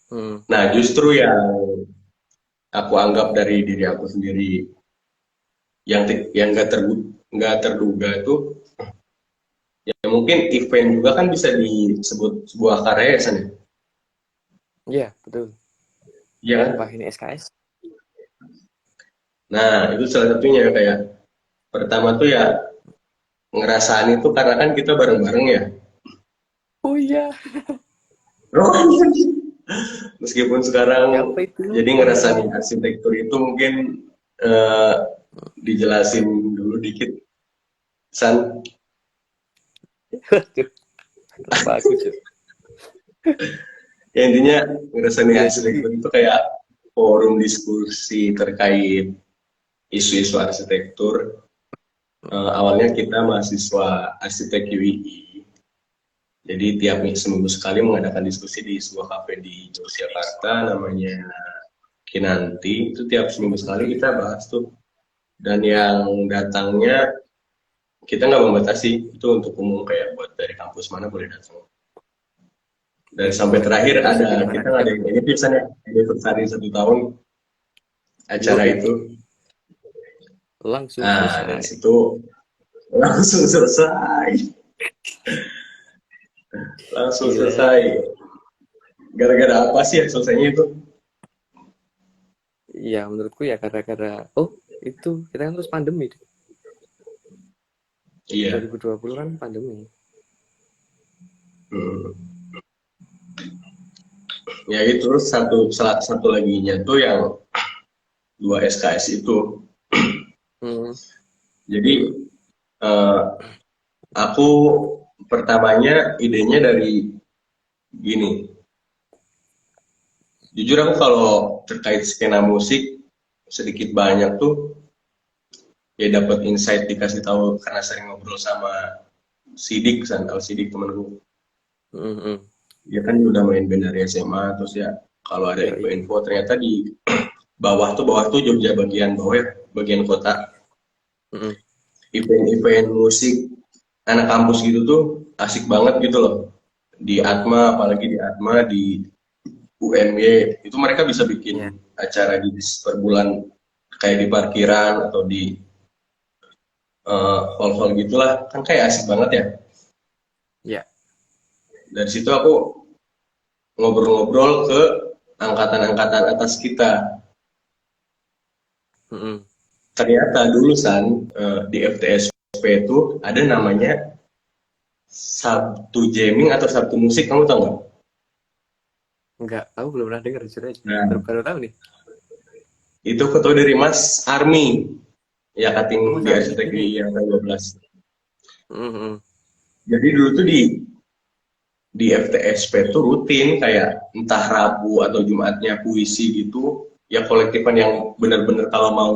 Hmm. Nah justru yang aku anggap dari diri aku sendiri yang nggak terduga itu, ya mungkin event juga kan bisa disebut sebuah karya ya San, ya? Iya, betul. Iya kan? Wah, ini SKS. Nah itu salah satunya kayak pertama tuh ya ngerasaan itu karena kan kita bareng-bareng ya. Oh iya, Meskipun sekarang siapa itu jadi ngerasain namanya? arsitektur itu mungkin eh, dijelasin dulu dikit San. Waduh, kenapa aku cuy? Ya intinya ngerasain Ya arsitektur jadi, itu kayak forum diskusi terkait isu-isu arsitektur. Awalnya kita mahasiswa arsitek UII, jadi tiap seminggu sekali mengadakan diskusi di sebuah kafe di Yogyakarta namanya Kinanti. Itu tiap seminggu sekali nanti. kita bahas tuh, dan yang datangnya kita nggak membatasi, itu untuk umum kayak buat dari kampus mana boleh datang. Dan sampai Wih, terakhir terus ada gimana kita kegiatan? ngadain ini biasanya anniversary 1 tahun acara Wih, itu. langsung Nah dari selesai. situ langsung selesai, langsung Gila. selesai. Gara-gara apa sih ya selesainya itu? Ya, menurutku ya gara-gara, oh itu, kita kan terus pandemi. Iya. 2020 kan pandemi. Hmm. Ya itu terus salah satu lagi nya tuh yang dua SKS itu. Hmm. Jadi eh, aku pertamanya idenya dari gini. Jujur aku kalau terkait skena musik sedikit banyak tuh ya dapat insight dikasih tahu karena sering ngobrol sama Sidik, Santal Sidik temenku. Hmm. Hmm. Dia kan udah main band dari SMA, terus ya kalau ada Yoi. info-info ternyata di bawah tuh Jogja bagian bawah ya, bagian kota, Hmm. event-event musik anak kampus gitu tuh asik banget gitu loh. Di Atma, apalagi di Atma, di UMY, itu mereka bisa bikin Ya, acara di per bulan kayak di parkiran atau di hall-hall gitulah, kan kayak asik banget ya. ya. Dari situ aku ngobrol-ngobrol ke angkatan-angkatan atas kita. Mm-mm. Ternyata dulu di FTSP itu ada namanya Sabtu Jamming atau Sabtu Musik, kamu tahu nggak? Enggak, aku belum pernah dengar jujur aja. Nah, Baru tahu nih. itu foto dari Mas Army, ya Oh, kating Mas di Army arsitek ini. yang 12. Mm-mm. Jadi dulu tuh di FTSP tuh rutin kayak entah Rabu atau Jumatnya puisi gitu, ya kolektifan yang bener-bener kalau mau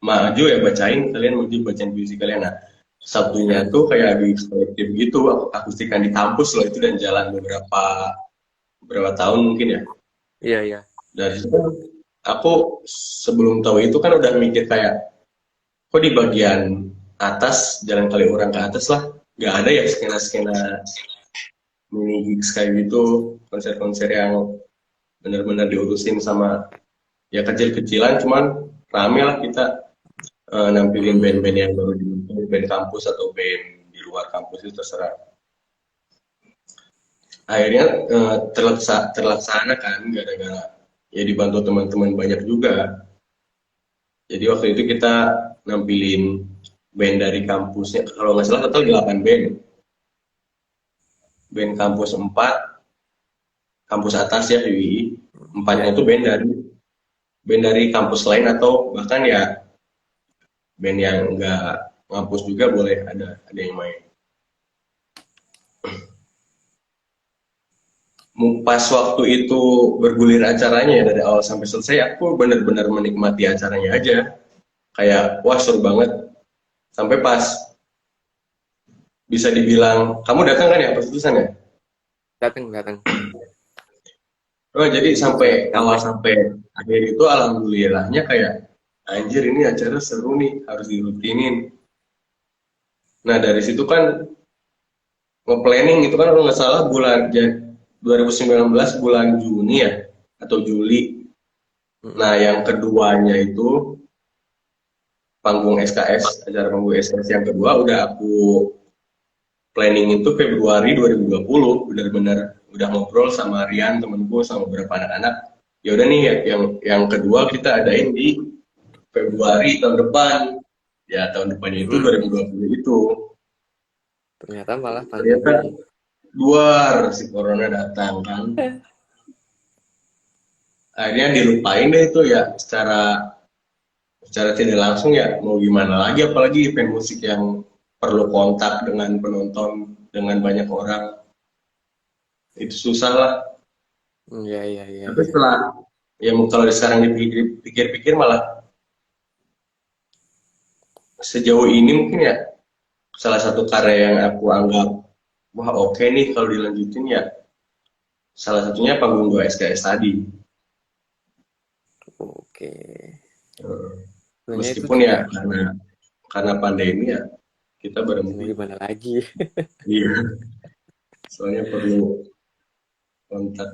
maju ya bacain, kalian maju bacain puisi kalian. Nah, Sabtunya Ya. tuh kayak di kolektif gitu, akustikan di kampus loh itu, dan jalan beberapa tahun mungkin ya. Iya, iya. Dari situ kan aku sebelum tahu itu kan udah mikir kayak, kok di bagian atas jalan kali orang ke atas lah nggak ada ya skena-skena mini gigs kayak gitu, konser-konser yang benar-benar diurusin sama ya kecil-kecilan, cuman rame lah kita nampilin band-band Hmm. yang baru dibentuk, band kampus atau band di luar kampus itu terserah. Akhirnya terlaksana kan gara-gara ya dibantu teman-teman banyak juga. Jadi waktu itu kita nampilin band dari kampusnya, kalau nggak salah total 8 band. Band kampus 4, kampus atas ya di UI. Empatnya Ya. itu band dari kampus lain atau bahkan ya band yang nggak ngampus juga boleh ada yang main. Pas waktu itu bergulir acaranya ya dari awal sampai selesai, aku benar-benar menikmati acaranya aja. Kayak wah seru banget. Sampai pas bisa dibilang kamu datang kan ya pas lulusan ya? Datang, datang. Oh, jadi Jadi sampai ikut awal comeback. sampai akhir itu alhamdulillahnya kayak anjir ini acara seru nih harus dirutinin. Nah dari situ kan nge-planning itu kan kalau nggak salah 2019 bulan Juni ya atau Juli. Nah Mm-mm. yang keduanya itu panggung SKS, acara panggung SKS yang kedua udah aku planning itu Februari 2020, benar-benar udah ngobrol sama Rian temenku sama beberapa anak-anak. Ya udah nih yang kedua kita adain di Februari tahun depan. Ya tahun depannya itu Mm-mm. 2020 itu. Ternyata malah Ternyata pandemi. luar si corona datang kan. Akhirnya dilupain deh itu ya secara tidak langsung, ya mau gimana lagi, apalagi event musik yang perlu kontak dengan penonton, dengan banyak orang, itu susah lah. Iya, iya, iya, Tapi iya. setelah ya kalau sekarang dipikir-pikir malah sejauh ini mungkin ya salah satu karya yang aku anggap wah oke nih kalau dilanjutin ya salah satunya panggung 2 SKS tadi. Oke. Eh, Sebenarnya itu Meskipun ya juga karena pandemi ya kita mau berhenti. gimana lagi. Iya, soalnya perlu kontak.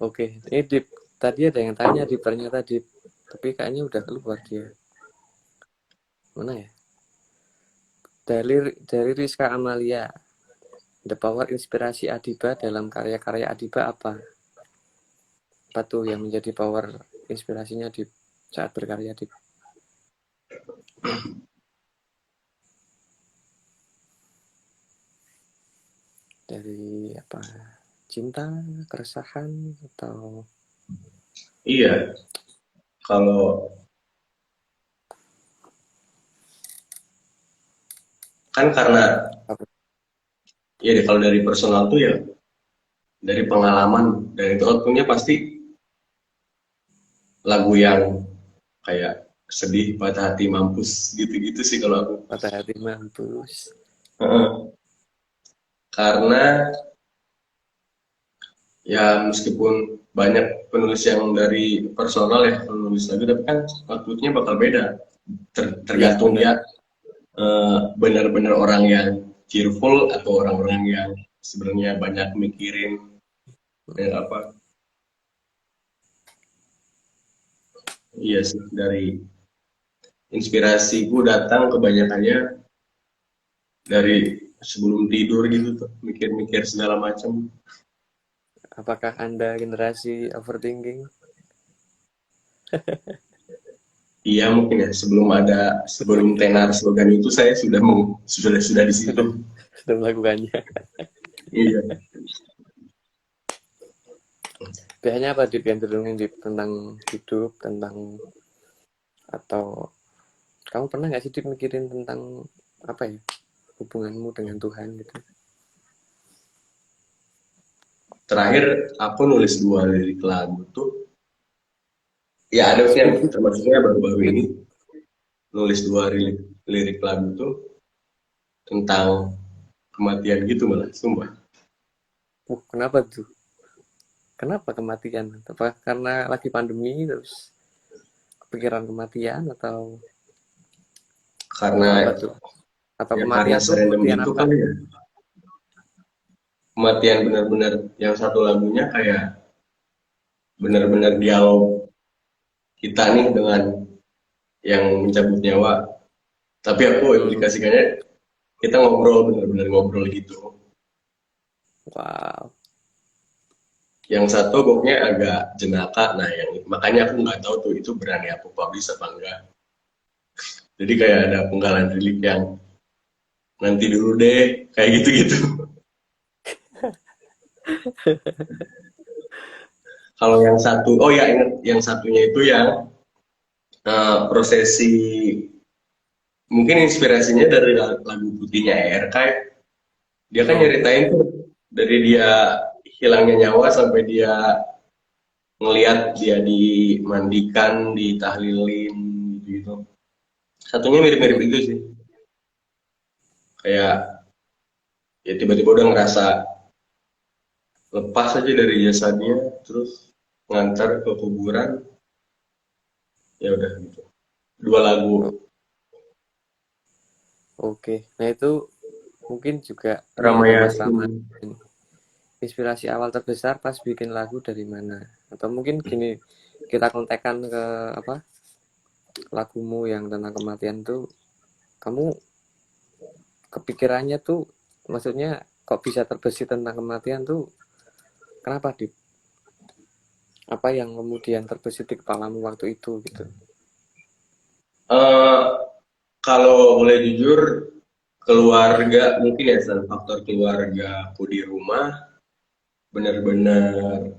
Oke, ini Dip. Tadi ada yang tanya di ternyata Dip. Tapi kayaknya udah keluar dia. Mana ya? Dari Rizka Amalia. The power inspirasi Adiba dalam karya-karya Adiba apa? Apa tuh yang menjadi power inspirasinya di saat berkarya di dari apa? Cinta, keresahan atau Iya, kalau kan karena apa? ya kalau dari personal tuh ya dari pengalaman, dan itu outputnya pasti lagu yang kayak sedih, patah hati, mampus gitu-gitu sih kalau aku. Patah hati mampus. Heeh. Karena ya meskipun banyak penulis yang dari personal ya penulis lagu, tapi kan outputnya bakal beda. Iya, Tergantung benar. dia benar-benar orang yang cheerful atau orang-orang yang sebenarnya banyak mikirin apa. Iya sih, dari inspirasiku datang kebanyakannya dari sebelum tidur gitu tuh, mikir-mikir segala macam. Apakah Anda generasi overthinking? Iya mungkin ya sebelum tenar slogan itu saya sudah di situ. sudah sudah melakukannya. Iya. Biasanya apa Dip yang didongeng Dip? Tentang hidup, tentang atau kamu pernah nggak sih Dip mikirin tentang apa ya hubunganmu dengan Tuhan gitu? Terakhir aku nulis 2 lirik lagu tuh. Ya ada sih yang Sedikit, termasuknya baru-baru sedikit. ini nulis 2 lirik lagu tuh tentang kematian gitu malah, sumpah. Kenapa tuh? Kenapa kematian? Apa karena lagi pandemi terus kepikiran kematian atau Karena apa tuh? Atau ya karena kematian tuh serandom kematian gitu apa? kali ya. Kematian benar-benar yang satu lagunya kayak benar-benar dialog kita nih dengan yang mencabut nyawa. Tapi aku Hmm, implikasikannya kita ngobrol benar-benar ngobrol gitu. wow. Yang satu goknya agak jenaka, nah yang makanya aku nggak tahu tuh itu berani aku publish apa enggak. Jadi kayak ada penggalan lirik yang nanti dulu deh, kayak gitu-gitu. Kalau yang satu, oh ya ingat yang satunya itu yang prosesi, mungkin inspirasinya dari lagu Putihnya RK. Dia kan Hmm, nyeritain tuh dari dia hilangnya nyawa sampai dia ngelihat dia dimandikan, ditahlilin gitu. Satunya mirip-mirip iya. itu sih. Kayak ya tiba-tiba udah ngerasa lepas aja dari jasadnya, terus ngantar ke kuburan, ya udah gitu. 2 lagu. Oh, oke. Nah itu mungkin juga nih Mas Ramayasi. Rama. Inspirasi awal terbesar pas bikin lagu dari mana? Atau mungkin gini, kita kontekan ke apa lagumu yang tentang kematian tuh, kamu kepikirannya tuh, maksudnya kok bisa terbesit tentang kematian tuh, kenapa Dip? Apa yang kemudian terbesit di kepalamu waktu itu gitu? Eh, kalau boleh jujur, keluarga mungkin ya faktor keluarga aku di rumah benar-benar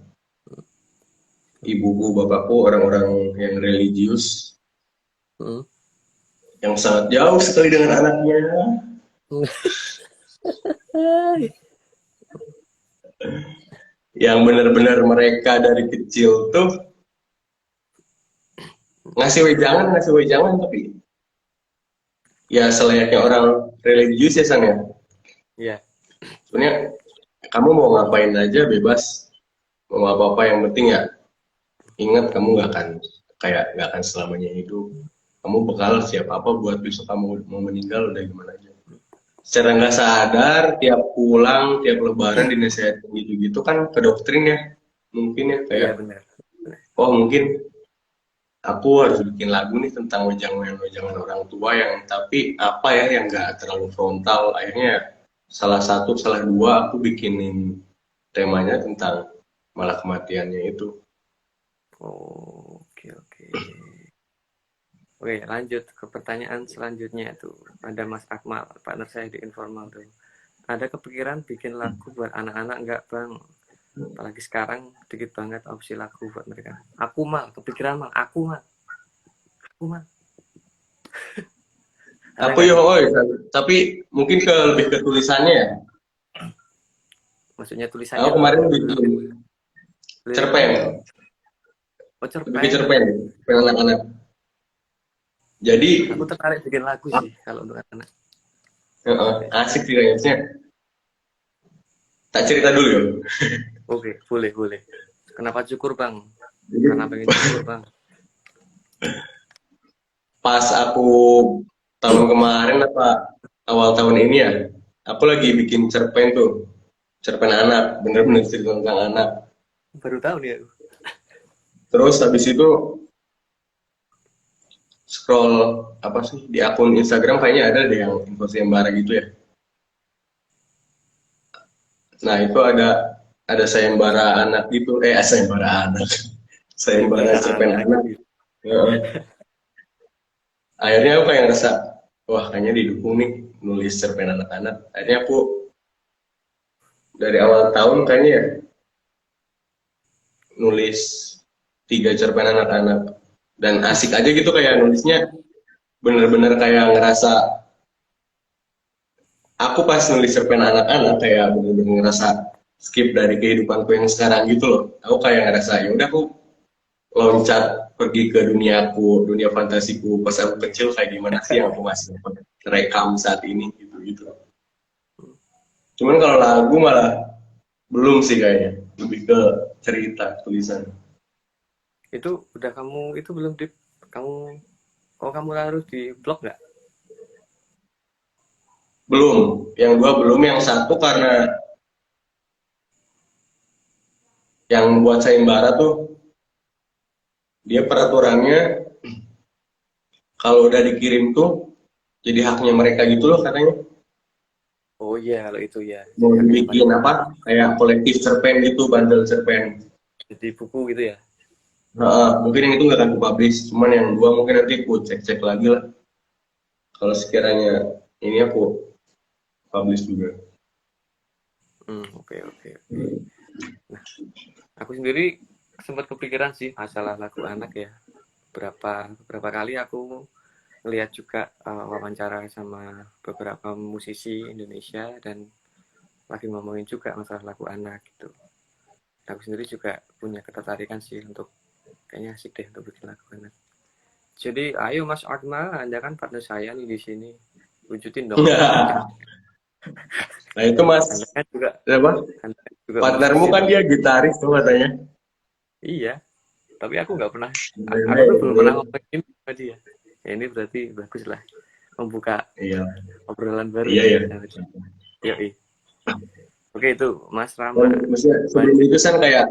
ibuku bapakku orang-orang yang religius Hmm? yang sangat jauh sekali dengan anaknya, yang benar-benar mereka dari kecil tuh ngasih wejangan tapi ya selayaknya orang religius ya San ya. Ya, Sebenarnya kamu mau ngapain aja bebas, mau apa-apa yang penting ya ingat kamu nggak akan selamanya hidup. Kamu bekal siapa apa buat besok kamu mau meninggal udah gimana aja. Secara nggak sadar tiap pulang tiap lebaran dinasihatin gitu-gitu kan ke doktrin ya, mungkin ya kayak iya benar. oh mungkin aku harus bikin lagu nih tentang wejangan-wejangan orang tua yang tapi apa ya yang nggak terlalu frontal. Akhirnya salah dua aku bikinin temanya tentang malah kematiannya itu. Oh, oke oke. Oke, lanjut ke pertanyaan selanjutnya tuh. Ada Mas Akmal, partner saya di informal tuh. Ada kepikiran bikin lagu buat anak-anak nggak Bang? Apalagi sekarang dikit banget opsi lagu buat mereka. Aku mal, kepikiran mal, aku mal. Ada Aku nggak yo Dip? oh, tapi mungkin lebih ke tulisannya ya. Maksudnya Aku tulisannya tuh kemarin bikin liriknya, cerpen, oh lebih ke cerpen. cerpen anak-anak. Jadi Aku tertarik bikin lagu sih kalau untuk anak. asik sih kayaknya. Tak cerita dulu ya. Oke, boleh boleh. Kenapa cukur Bang? Karena Jadi pengen cukur Bang. pas aku tahun kemarin apa awal tahun ini ya, aku lagi bikin cerpen tuh, cerpen anak, bener-bener cerita tentang anak. Baru tahu nih aku. Terus habis itu scroll apa sih di akun Instagram kayaknya ada deh yang info sayembara gitu ya. Nah itu ada sayembara anak gitu, sayembara anak, sayembara Sayembara cerpen anak anak. gitu. Heeh. akhirnya aku kayak ngerasa wah kayaknya didukung nih nulis cerpen anak-anak. Akhirnya aku dari awal tahun kayaknya ya nulis 3 cerpen anak-anak dan asik aja gitu kayak nulisnya bener-bener kayak ngerasa aku pas nulis cerpen anak-anak kayak bener-bener ngerasa skip dari kehidupanku yang sekarang gitu loh. Aku kayak ngerasa ya udah aku loncat pergi ke duniaku, dunia fantasiku pas aku kecil kayak gimana sih yang aku masih rekam saat ini gitu gitu. Cuman kalau lagu malah belum sih kayaknya, lebih ke cerita tulisan. Itu udah kamu itu belum di kamu oh kamu harus di blog nggak? Belum, yang dua belum, yang satu karena yang buat sayembara tuh dia peraturannya kalau udah dikirim tuh jadi haknya mereka gitu loh katanya. Oh iya kalau itu ya. Mau Jadi haknya bikin mereka. apa kayak kolektif cerpen gitu, bandel cerpen. Jadi buku gitu ya. Nah, mungkin yang itu nggak akan publish, cuman yang dua mungkin nanti aku cek-cek lagi lah. Kalau sekiranya ini aku publish juga. Oke oke oke. Nah, aku sendiri sempat kepikiran sih masalah lagu anak ya. Beberapa kali aku ngeliat juga wawancara sama beberapa musisi Indonesia dan lagi ngomongin juga masalah lagu anak gitu. Aku sendiri juga punya ketertarikan sih untuk kayaknya asik deh untuk bikin lagu anak. Jadi ayo Mas Akmal, Anda kan partner saya nih di sini. Wujudin dong cita-cita. Nah itu mas, Anda kan juga apa? Anda kan juga Partnermu musisi kan tuh. dia gitaris tuh katanya. Iya, tapi aku nggak pernah aku tuh belum pernah ngomongin sama dia. Ya, ini berarti bagus lah membuka Iya, obrolan baru iya nih ya. sama dia. Yoi. Oke itu Mas Dan Rama. maksudnya One sebelum itu kan kayak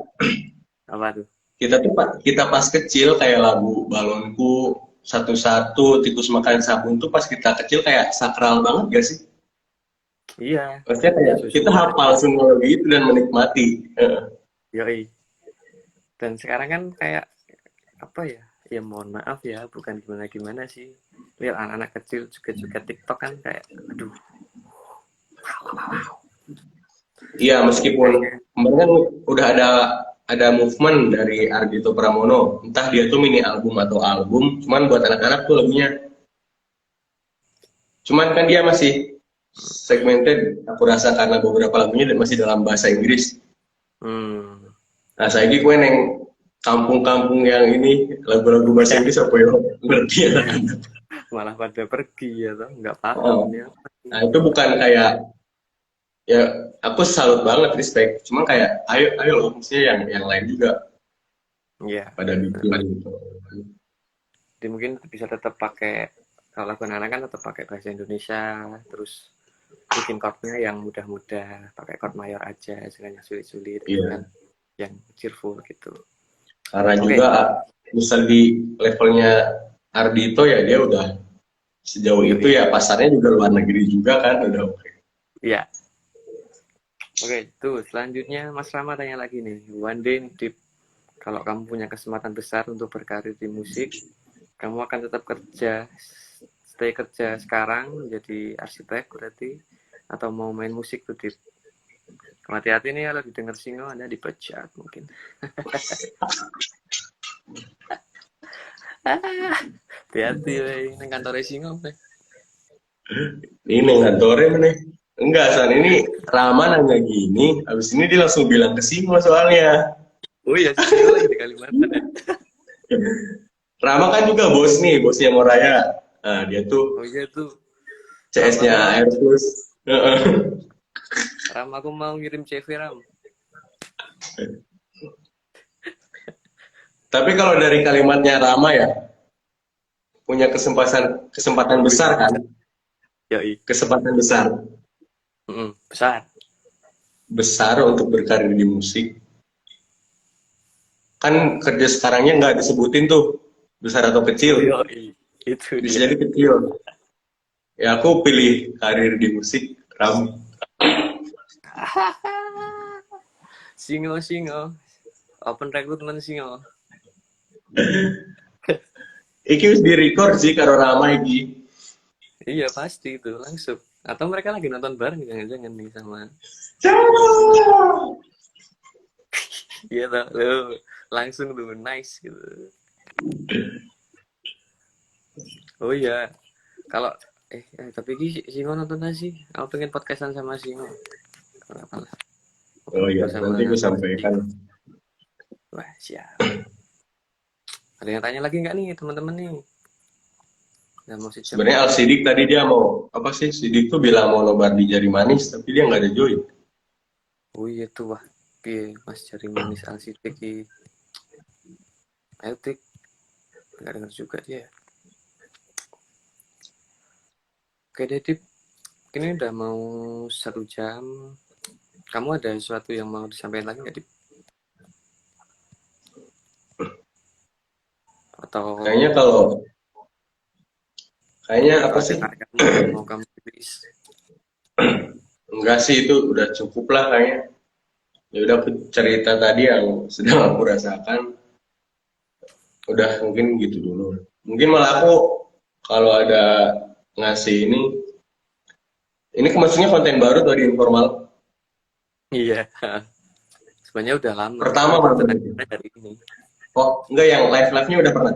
apa tuh? kita tuh kita pas kecil kayak lagu balonku satu-satu tikus makan sabun tuh pas kita kecil kayak sakral banget gak sih? Iya, Maksudnya lagunya kayak kita Joshua hafal juga. semua lagu itu dan menikmati. Yoi. Dan sekarang kan kayak apa ya? Ya mohon maaf ya, bukan gimana-gimana sih. Lihat anak-anak kecil juga TikTok kan kayak aduh, Iya meskipun kayaknya kemarin kan udah ada movement dari Ardhito Pramono, entah dia tuh mini album atau album, cuman buat anak-anak tuh lagunya. Cuman kan dia masih segmented, aku rasa karena beberapa lagunya masih dalam bahasa Inggris. hmm, Nah, saya gue neng kampung-kampung yang ini lagu-lagu bahasa Inggris apa ya ngerti ya. malah pada pergi ya toh, nggak paham Oh. ini apa. Nah, itu bukan kayak ya aku salut banget respect. Cuma kayak ayo ayo loh mesti yang lain juga Iya, pada bikin gitu. jadi mungkin bisa tetap pakai kalau lagu anak kan tetap pakai bahasa Indonesia, terus bikin chordnya yang mudah-mudah, pakai chord mayor aja, jangan yang sulit-sulit gitu kan, Iya. yang cheerful gitu. Karena juga Oke, misal di levelnya Ardito ya dia udah sejauh yuk itu ya pasarnya juga luar negeri juga kan udah oke. ya. Oke, tuh selanjutnya Mas Rama tanya lagi nih, one day Deep, kalau kamu punya kesempatan besar untuk berkarir di musik, kamu akan tetap stay kerja sekarang menjadi arsitek berarti, atau mau main musik tuh Deep? Hati-hati nih kalau didengar singo Anda dipecat mungkin. Hati-hati weh, ini kantor singo weh. Ini ngantornya mana? Enggak, saat ini Rama nanya gini, habis ini dia langsung bilang ke Simo soalnya. Oh iya, singo lagi di Kalimantan ya. Rama kan juga bos nih, bosnya Moraya. Nah, dia tuh Oh iya tuh, Ram CS-nya aku mau Airplus. Ram aku mau ngirim CV Ram. Tapi kalau dari kalimatnya Rama ya, punya kesempatan kesempatan besar kan? Yoi. Kesempatan besar. Besar. Besar untuk berkarir di musik. Kan kerja sekarangnya nggak disebutin tuh, besar atau kecil. Oh yoi. Itu Bisa dia. jadi kecil. Ya aku pilih karir di musik, Ram. Singo. Open recruitment singo. Iki wis di-record sih karo Rama iki. Iya pasti itu langsung. Atau mereka lagi nonton bareng jangan-jangan nih sama. Ciao. Iya tau, loh, langsung tuh nice gitu. Oh iya, kalau tapi ki Singo nonton nggak sih? Aku pengen podcastan sama Singo. Kenapa lah? Oh iya, Ngobrol sama nanti gue Mas sampaikan. Singo. Wah siap. Ada yang tanya lagi nggak nih teman-teman nih? Udah mau sejam Sebenarnya nih. Al Sidik tadi dia mau apa sih? Sidik tuh bilang mau nobar di Jari Manis, tapi dia nggak ada join. Oh iya tuh wah. Piye Mas Jari Manis Alsitek ki. Ayo tik. Nggak denger juga dia. Oke deh Dip. Ini udah mau 1 jam. Kamu ada sesuatu yang mau disampaikan lagi nggak Dip? Kayaknya Atau kalau kayaknya apa ada sih? karyamu yang mau kamu tulis? Enggak sih itu udah cukup lah kayaknya. Ya udah aku cerita tadi yang sedang aku rasakan. Udah mungkin gitu dulu. Mungkin malah aku kalau ada ngasih ini maksudnya konten baru dari informal. Iya. Sebenarnya udah lama, Pertama cuma baru maksudnya itu. terakhir hari ini. Oh, enggak yang live-live-nya udah pernah.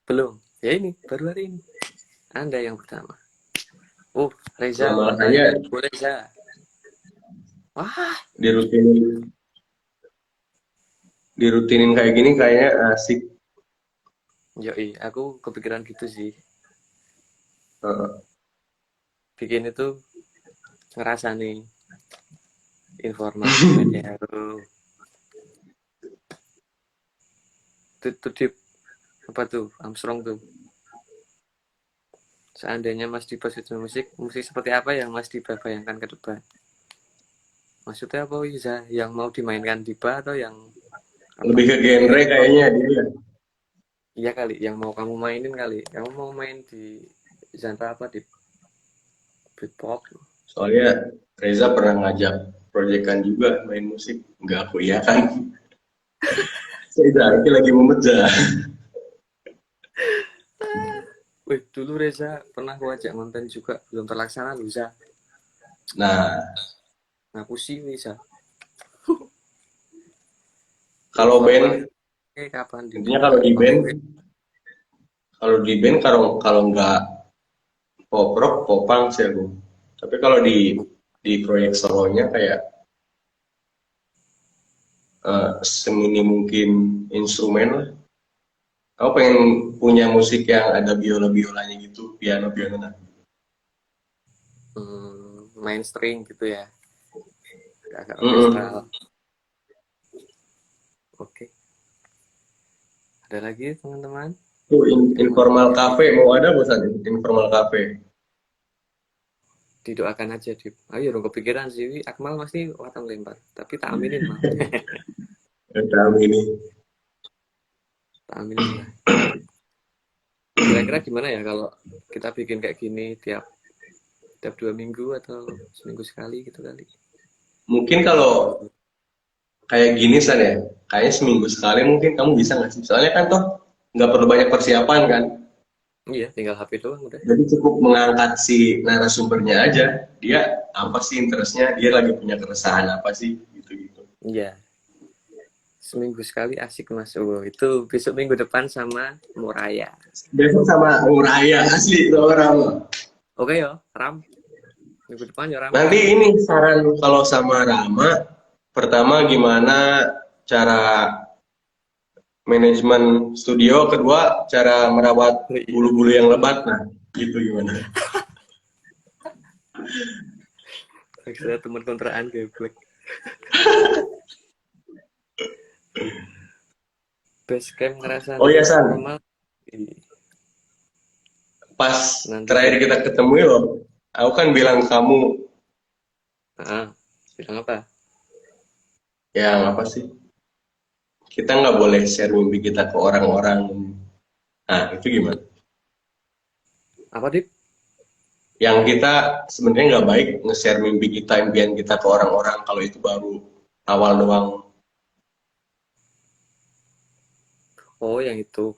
Belum. Ya ini, baru hari ini. Anda yang pertama. Oh, Reza, Nah, tanya makanya dari Bu Reza. Wah, dirutinin dirutinin kayak gini kayaknya asik. yoi, aku kepikiran gitu sih. Heeh. Bikin itu ngerasa nih informal baru. Tuh, Dip. Apa tuh? Armstrong tuh. Seandainya Mas Dipa sudah musik seperti apa yang Mas Dipa bayangkan ke depan? Maksudnya apa Iza? Yang mau dimainkan Dipa atau yang apa? Lebih ke genre kayaknya dia. Iya kali, yang mau kamu mainin kali. Kamu mau main di genre apa di Britpop? Soalnya Reza pernah ngajak proyekan juga main musik. Enggak aku iya kan. Saya lagi memecah. Wih, dulu Reza pernah aku ajak nonton juga, belum terlaksana Luza. Nah, Ngaku sih Luza. kalau Informal band kapan intinya dibuka? OTW. kalau di band kalau nggak pop rock, popang sih aku. Tapi kalau di proyek solonya kayak semini mungkin instrumen lah. Aku pengen punya musik yang ada biola-biolanya gitu, piano-piano. Nah. Main string gitu ya. Agak orkestral. Mm-mm. Oke. Ada lagi teman-teman? Tuh Yang mau informal cafe mau ada bosan informal cafe. didoakan aja di. Ayo dong kepikiran sih. Akmal pasti watang lempar. Tapi tak aminin mal. Tahun ini. Tak aminin lah. Kira-kira gimana ya kalau kita bikin kayak gini tiap tiap 2 minggu atau seminggu sekali gitu kali? Mungkin kalau kayak gini San ya, kayaknya seminggu sekali mungkin kamu bisa nggak sih? Soalnya kan toh nggak perlu banyak persiapan kan. Iya, tinggal HP doang udah. Jadi cukup mengangkat si narasumbernya aja. Dia apa sih interestnya? Dia lagi punya keresahan apa sih? Gitu-gitu. Iya, seminggu sekali asik mas. Oh, itu besok minggu depan sama Moraya. Besok sama Uraya asli itu orang. Oke yo, Ram. Minggu depan ya Ram. Nanti ini saran kalau sama Rama, pertama gimana cara manajemen studio, kedua cara merawat Oh, iya. bulu-bulu yang lebat. Nah, gitu gimana? Saya teman kontrakan geblek. Basecamp ngerasa Oh ya San, normal. pas Nanti terakhir kita ketemu ya, loh, aku kan bilang kamu bilang apa? yang apa sih? Kita nggak boleh share mimpi kita ke orang-orang. Nah, itu gimana? Apa Dip? Yang kita sebenarnya nggak baik nge-share mimpi kita, impian kita ke orang-orang kalau itu baru awal doang. Oh yang itu.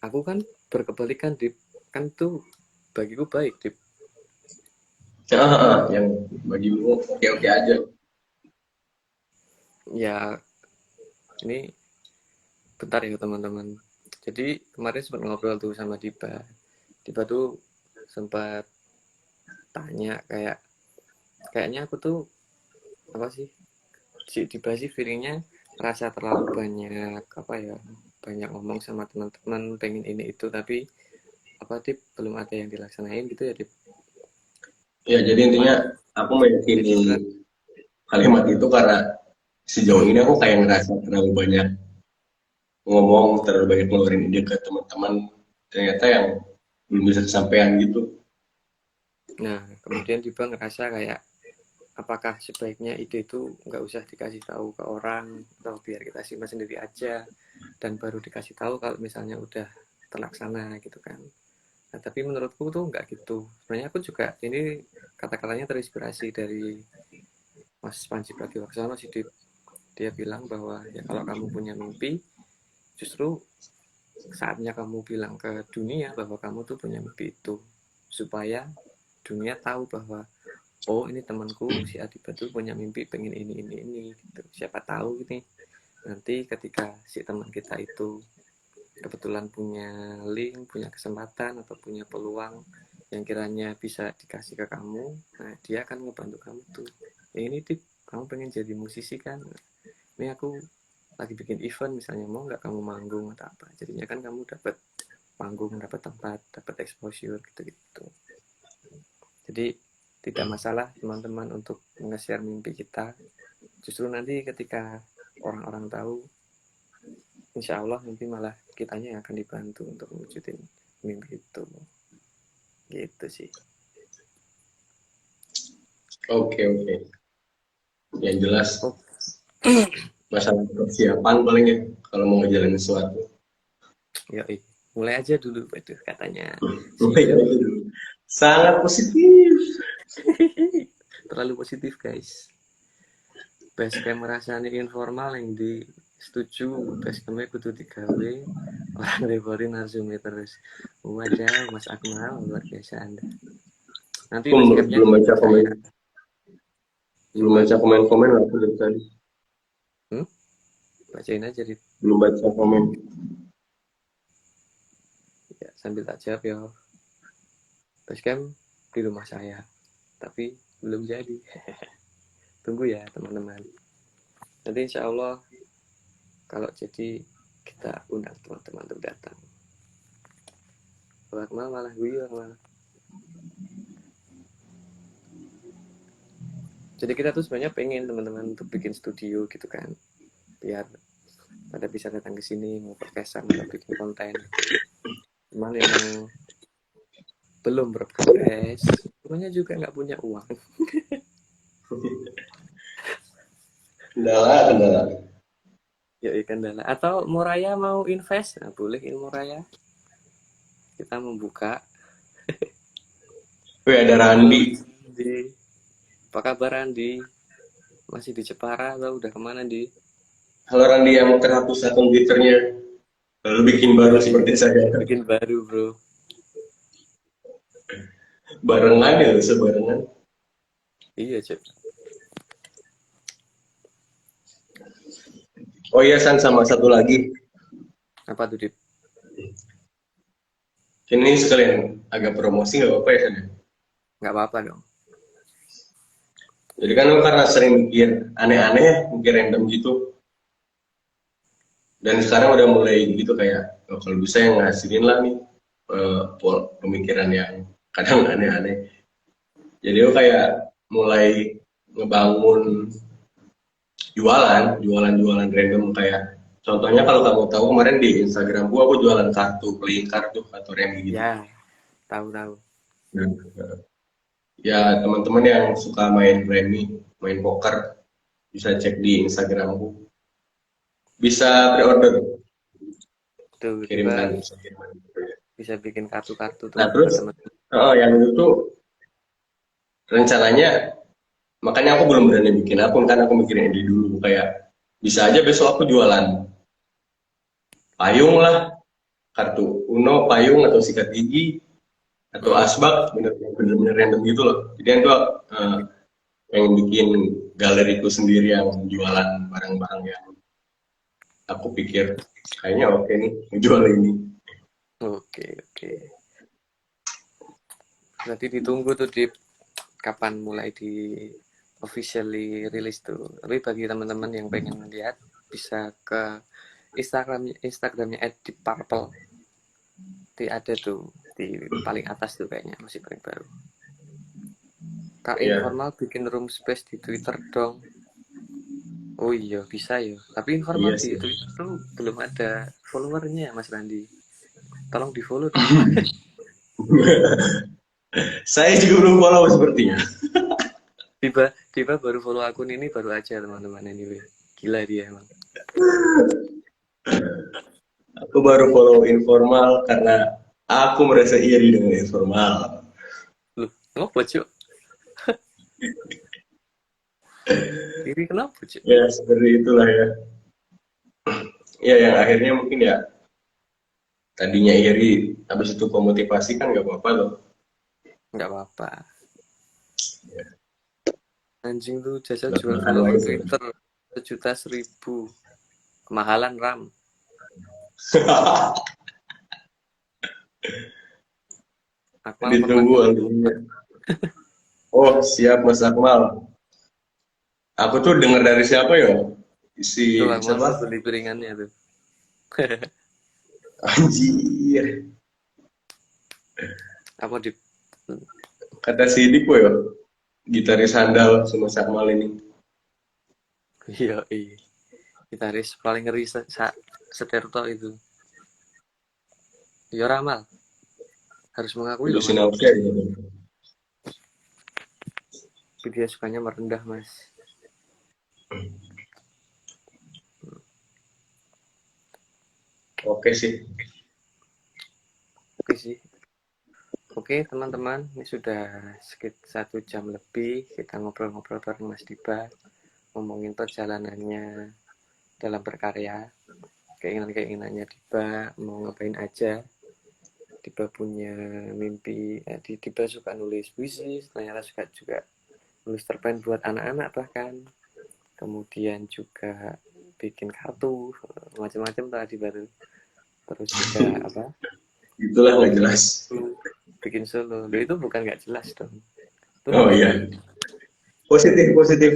aku kan berkebalikan, Dip. Kan tuh bagiku baik, Dip. Yang bagimu oke-oke aja. Ya, ini bentar ya teman-teman. Jadi kemarin sempat ngobrol tuh sama Diba. Diba tuh sempat tanya kayaknya aku tuh apa sih, si Diba sih feelingnya rasa terlalu banyak apa ya, banyak ngomong sama teman-teman pengen ini itu, tapi apa Dip belum ada yang dilaksanain gitu ya Dip. Ya, jadi intinya Cuman aku jadi meyakini berat. kalimat itu karena sejauh ini aku kayak ngerasa terlalu banyak ngomong, terlalu banyak ngeluarin ide ke teman-teman, ternyata yang belum bisa kesampaian gitu. Nah kemudian Diba ngerasa kayak apakah sebaiknya ide itu nggak usah dikasih tahu ke orang atau biar kita simpan sendiri aja dan baru dikasih tahu kalau misalnya udah terlaksana gitu kan. Nah, tapi menurutku tuh nggak gitu. Sebenarnya aku juga ini kata-katanya terinspirasi dari Mas Panji Pragiwaksono sih. Dia bilang bahwa ya kalau kamu punya mimpi, justru saatnya kamu bilang ke dunia bahwa kamu tuh punya mimpi itu. Supaya dunia tahu bahwa oh ini temanku si Adiba tuh punya mimpi pengen ini gitu. Siapa tahu ini nanti ketika si teman kita itu kebetulan punya link, punya kesempatan atau punya peluang yang kiranya bisa dikasih ke kamu, nah dia akan ngebantu kamu tuh. Ya ini tip, kamu pengen jadi musisi kan? Ini aku lagi bikin event misalnya, mau nggak kamu manggung atau apa? Jadinya kan kamu dapat panggung, dapat tempat, dapat exposure gitu-gitu. Jadi tidak masalah teman-teman untuk nge-share mimpi kita. Justru nanti ketika orang-orang tahu, insya Allah nanti malah kitanya yang akan dibantu untuk mewujudin mimpi itu. Gitu sih. Oke, oke. Yang jelas Oh, masalah persiapan paling ya kalau mau ngejalanin sesuatu. ya mulai aja dulu itu katanya si Mulai Joe. aja dulu. Sangat positif. Terlalu positif guys. Basecamp merasani informal yang di setuju basecampnya kudu digawe orang repotin Narzumi terus. Wadaw Mas Akmal luar biasa Anda. Nanti Aku basecampnya belum di baca rumah komen, saya. belum baca komen-komen aku dari tadi. Hmm? Bacain aja di Belum baca komen. ya, sambil tak jawab ya. Basecamp di rumah saya. Tapi belum jadi. Tunggu ya teman-teman. Nanti insya Allah kalau jadi kita undang teman-teman untuk datang. Kalau Akmal malah guyon malah. Jadi kita tuh sebenarnya pengen teman-teman untuk bikin studio gitu kan. Biar pada bisa datang ke sini mau podcastan atau bikin konten. Cuman yang belum berprogres, semuanya juga nggak punya uang. Kendala, kendala. Ya ikan dana. Atau Moraya mau invest, nah boleh ini Moraya. Kita membuka. Wih, ada Halo Randi. di, apa kabar Andi? Masih di Jepara atau udah kemana di? Halo Randi yang terhapus akun Twitternya. Lalu bikin baru Yo, seperti saya. bikin baru bro. Barengan ya, sebarengan. Iya cek. Oh iya, San, sama satu lagi. Apa tuh Dip? Ini sekalian agak promosi nggak apa-apa ya, San? Nggak apa-apa dong. Jadi kan lu karena sering mikir aneh-aneh, mikir random gitu. Dan sekarang udah mulai gitu kayak, oh, kalau bisa yang ngasilin lah nih pemikiran yang kadang aneh-aneh. Jadi lu kayak mulai ngebangun jualan random kayak contohnya kalau kamu tahu kemarin di Instagram gua aku jualan kartu playing card tuh atau remi gitu. Ya, tahu-tahu. Nah, ya teman-teman yang suka main remi, main poker bisa cek di Instagramku. Bisa pre-order, Tuh, kirimkan tiba bisa kiriman. bisa bikin kartu-kartu tuh Nah buat terus teman-teman. yang itu tuh rencananya makanya aku belum berani bikin akun kan aku mikirin ide dulu kayak bisa aja besok aku jualan payung lah kartu Uno, payung atau sikat gigi atau Hmm. asbak, bener-bener random gitu loh. Jadi itu pengen bikin galeriku sendiri yang jualan barang-barang yang aku pikir kayaknya oke nih jual ini. Oke, oke. Berarti ditunggu tuh di kapan mulai di officially rilis tuh. Tapi bagi teman-teman yang pengen lihat bisa ke Instagramnya @deepurple. Di ada tuh di paling atas tuh kayaknya masih paling baru. Kak Iya, informal bikin room space di Twitter dong. Oh iya bisa ya. Tapi informal iya di sih. Twitter tuh belum ada followernya Mas Randi. Tolong di follow dong. Saya juga belum follow sepertinya. Tiba tiba baru follow akun ini baru aja teman-teman anyway. Gila dia emang. Aku baru follow informal karena aku merasa iri dengan informal. Loh, ngapa cuk? Ini kenapa cuk? Ya, seperti itulah ya. Ya, yang akhirnya mungkin ya tadinya iri, habis itu pemotivasi kan nggak apa-apa loh. Nggak apa-apa. Anjing tuh jasa jual Belak-belakan follower lagi. Twitter 1.100.000. Kemahalan RAM. Akmal pernah Ditunggu nggak? alumninya. Oh, siap Mas Akmal. Aku tuh dengar dari siapa ya? Si Tuh Akmal siapa? tuh beli piringannya tuh. Anjir. Apa di Kata Sidik ya, gitaris handal si Mas Akmal ini. iya iya. Gitaris paling ngeri seterto itu. Ya Ramal, harus mengakui loh Lusin Mas. Ausia gitu. Tapi dia sukanya merendah Mas. Oke sih. Oke sih. Oke teman-teman, ini sudah sekitar 1 jam lebih kita ngobrol-ngobrol bareng Mas Diba, ngomongin perjalanannya dalam berkarya, keinginan-keinginannya Diba, mau ngapain aja. Diba punya mimpi, Diba suka nulis puisi, ternyata suka juga nulis cerpen buat anak-anak bahkan. Kemudian juga bikin kartu, macam-macam tadi baru. Terus juga apa? Itulah nggak Bikin jelas. bikin solo. Loh, itu bukan nggak jelas dong. Itu Oh hobi. iya. Positif, positif.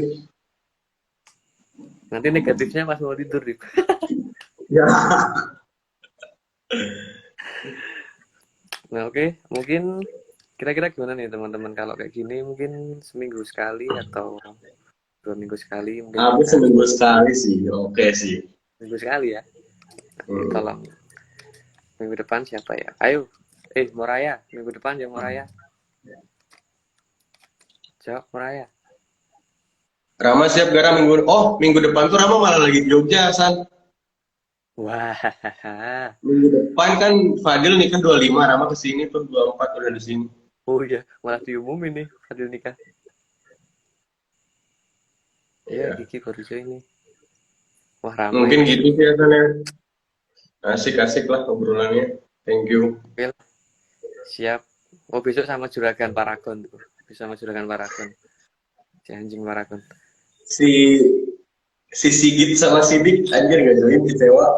Nanti negatifnya pas mau tidur, Rip. Ya. Nah, oke. Mungkin kira-kira gimana nih teman-teman kalau kayak gini mungkin seminggu sekali atau 2 minggu sekali mungkin Aku kita seminggu sekali sih. Oke sih. minggu sekali ya. Nanti Hmm. tolong minggu depan siapa ya? Ayo. Moraya, minggu depan ya Moraya. Jawab Moraya. Rama siap gara minggu. Oh, minggu depan tuh Rama malah lagi di Jogja, San. Wah, Minggu depan kan Fadil nikah 25, Rama kesini tuh 24 udah di sini. oh iya, malah diumumin nih Fadil nikah. Iya, Iya. Kiki baru join nih. Wah, ramai Mungkin nih. gitu sih ya, San ya. Asik-asik lah obrolannya. Thank you. Oke, siap. Oh, besok sama Juragan Paragon tuh. Besok sama Juragan Paragon. Si anjing Paragon. Si si Sigit sama Sidik anjir nggak join kecewa.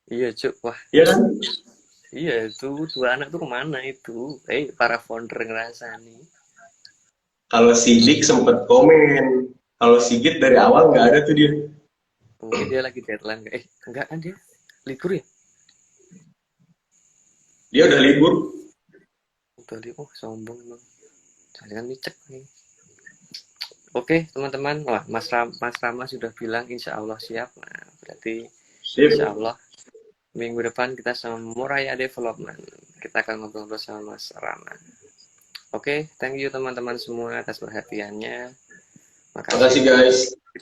Iya, Cuk. Wah, Iya kan? iya itu dua anak tuh kemana itu? Para founder ngerasa nih. Kalau Sidik sempet komen. Kalau Sigit dari awal nggak ada tuh dia. Mungkin dia lagi deadline. Enggak kan dia? Libur ya? Dia udah libur. Udah libur. Oh, sombong emang. Jangan dicek nih. Oke, teman-teman. Wah, Mas Rama sudah bilang insya Allah siap. Nah, berarti Sip. insya Allah minggu depan kita sama Moraya Development. Kita akan ngobrol sama Mas Rama. Oke, thank you teman-teman semua atas perhatiannya. Makasih Makasih udah guys.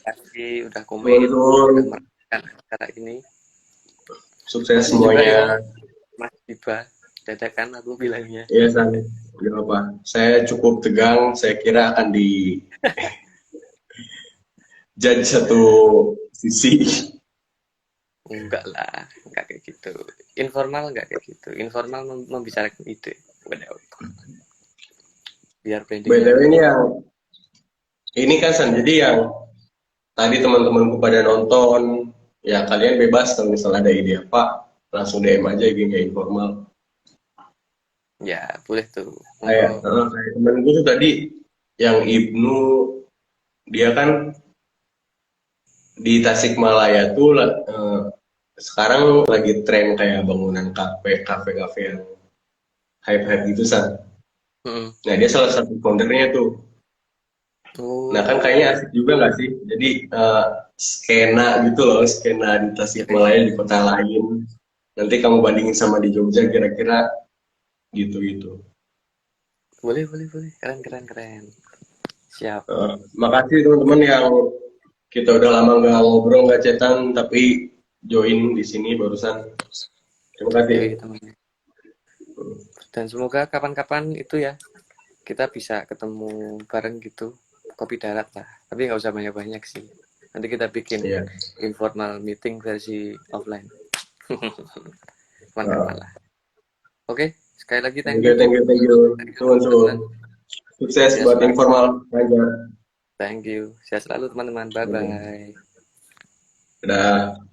kasih, udah komen, Teman-teman. udah merasakan acara ini. Sukses Makasih juga ya semuanya. Mas Diba. Dadakan aku bilangnya. Iya, San. Gak apa. Saya cukup tegang. Saya kira akan di judge satu sisi. Enggak lah, enggak kayak gitu. Informal enggak kayak gitu. Informal membicarakan ide. Waduh, biar brandingnya BTW ini lebih. yang ini kan San, jadi yang tadi teman-temanku pada nonton, ya kalian bebas kalau misalnya ada ide apa, langsung DM aja gini informal. Ya, boleh tuh. Kayak, Monggo. kayak temenku tuh tadi yang Ibnu, dia kan di Tasikmalaya tuh sekarang lagi tren kayak bangunan kafe yang hype-hype gitu San. Mm-mm. Nah dia salah satu foundernya tuh. Nah kan Oh, kayaknya asik juga nggak sih? Jadi skena gitu loh, skena di Tasikmalaya di keren. kota lain. Nanti kamu bandingin sama di Jogja kira-kira gitu-gitu. Boleh, boleh, boleh. Keren, keren, keren. Siap. Makasih teman-teman yang kita udah lama nggak ngobrol, nggak chatan, tapi join di sini barusan. Terima kasih. Yoi, teman. Dan semoga kapan-kapan itu ya, kita bisa ketemu bareng gitu. Kopi darat lah. Tapi nggak usah banyak-banyak sih. Nanti kita bikin Iya. informal meeting versi offline. Kapan-kapan Uh, lah. Oke, sekali lagi thank Oke, you, Bib. thank you. Teman-teman. Teman-teman. Sukses Sukses buat selalu. informal lancar. Thank you. Sehat selalu, teman-teman. Oke. Bye-bye. Dadah.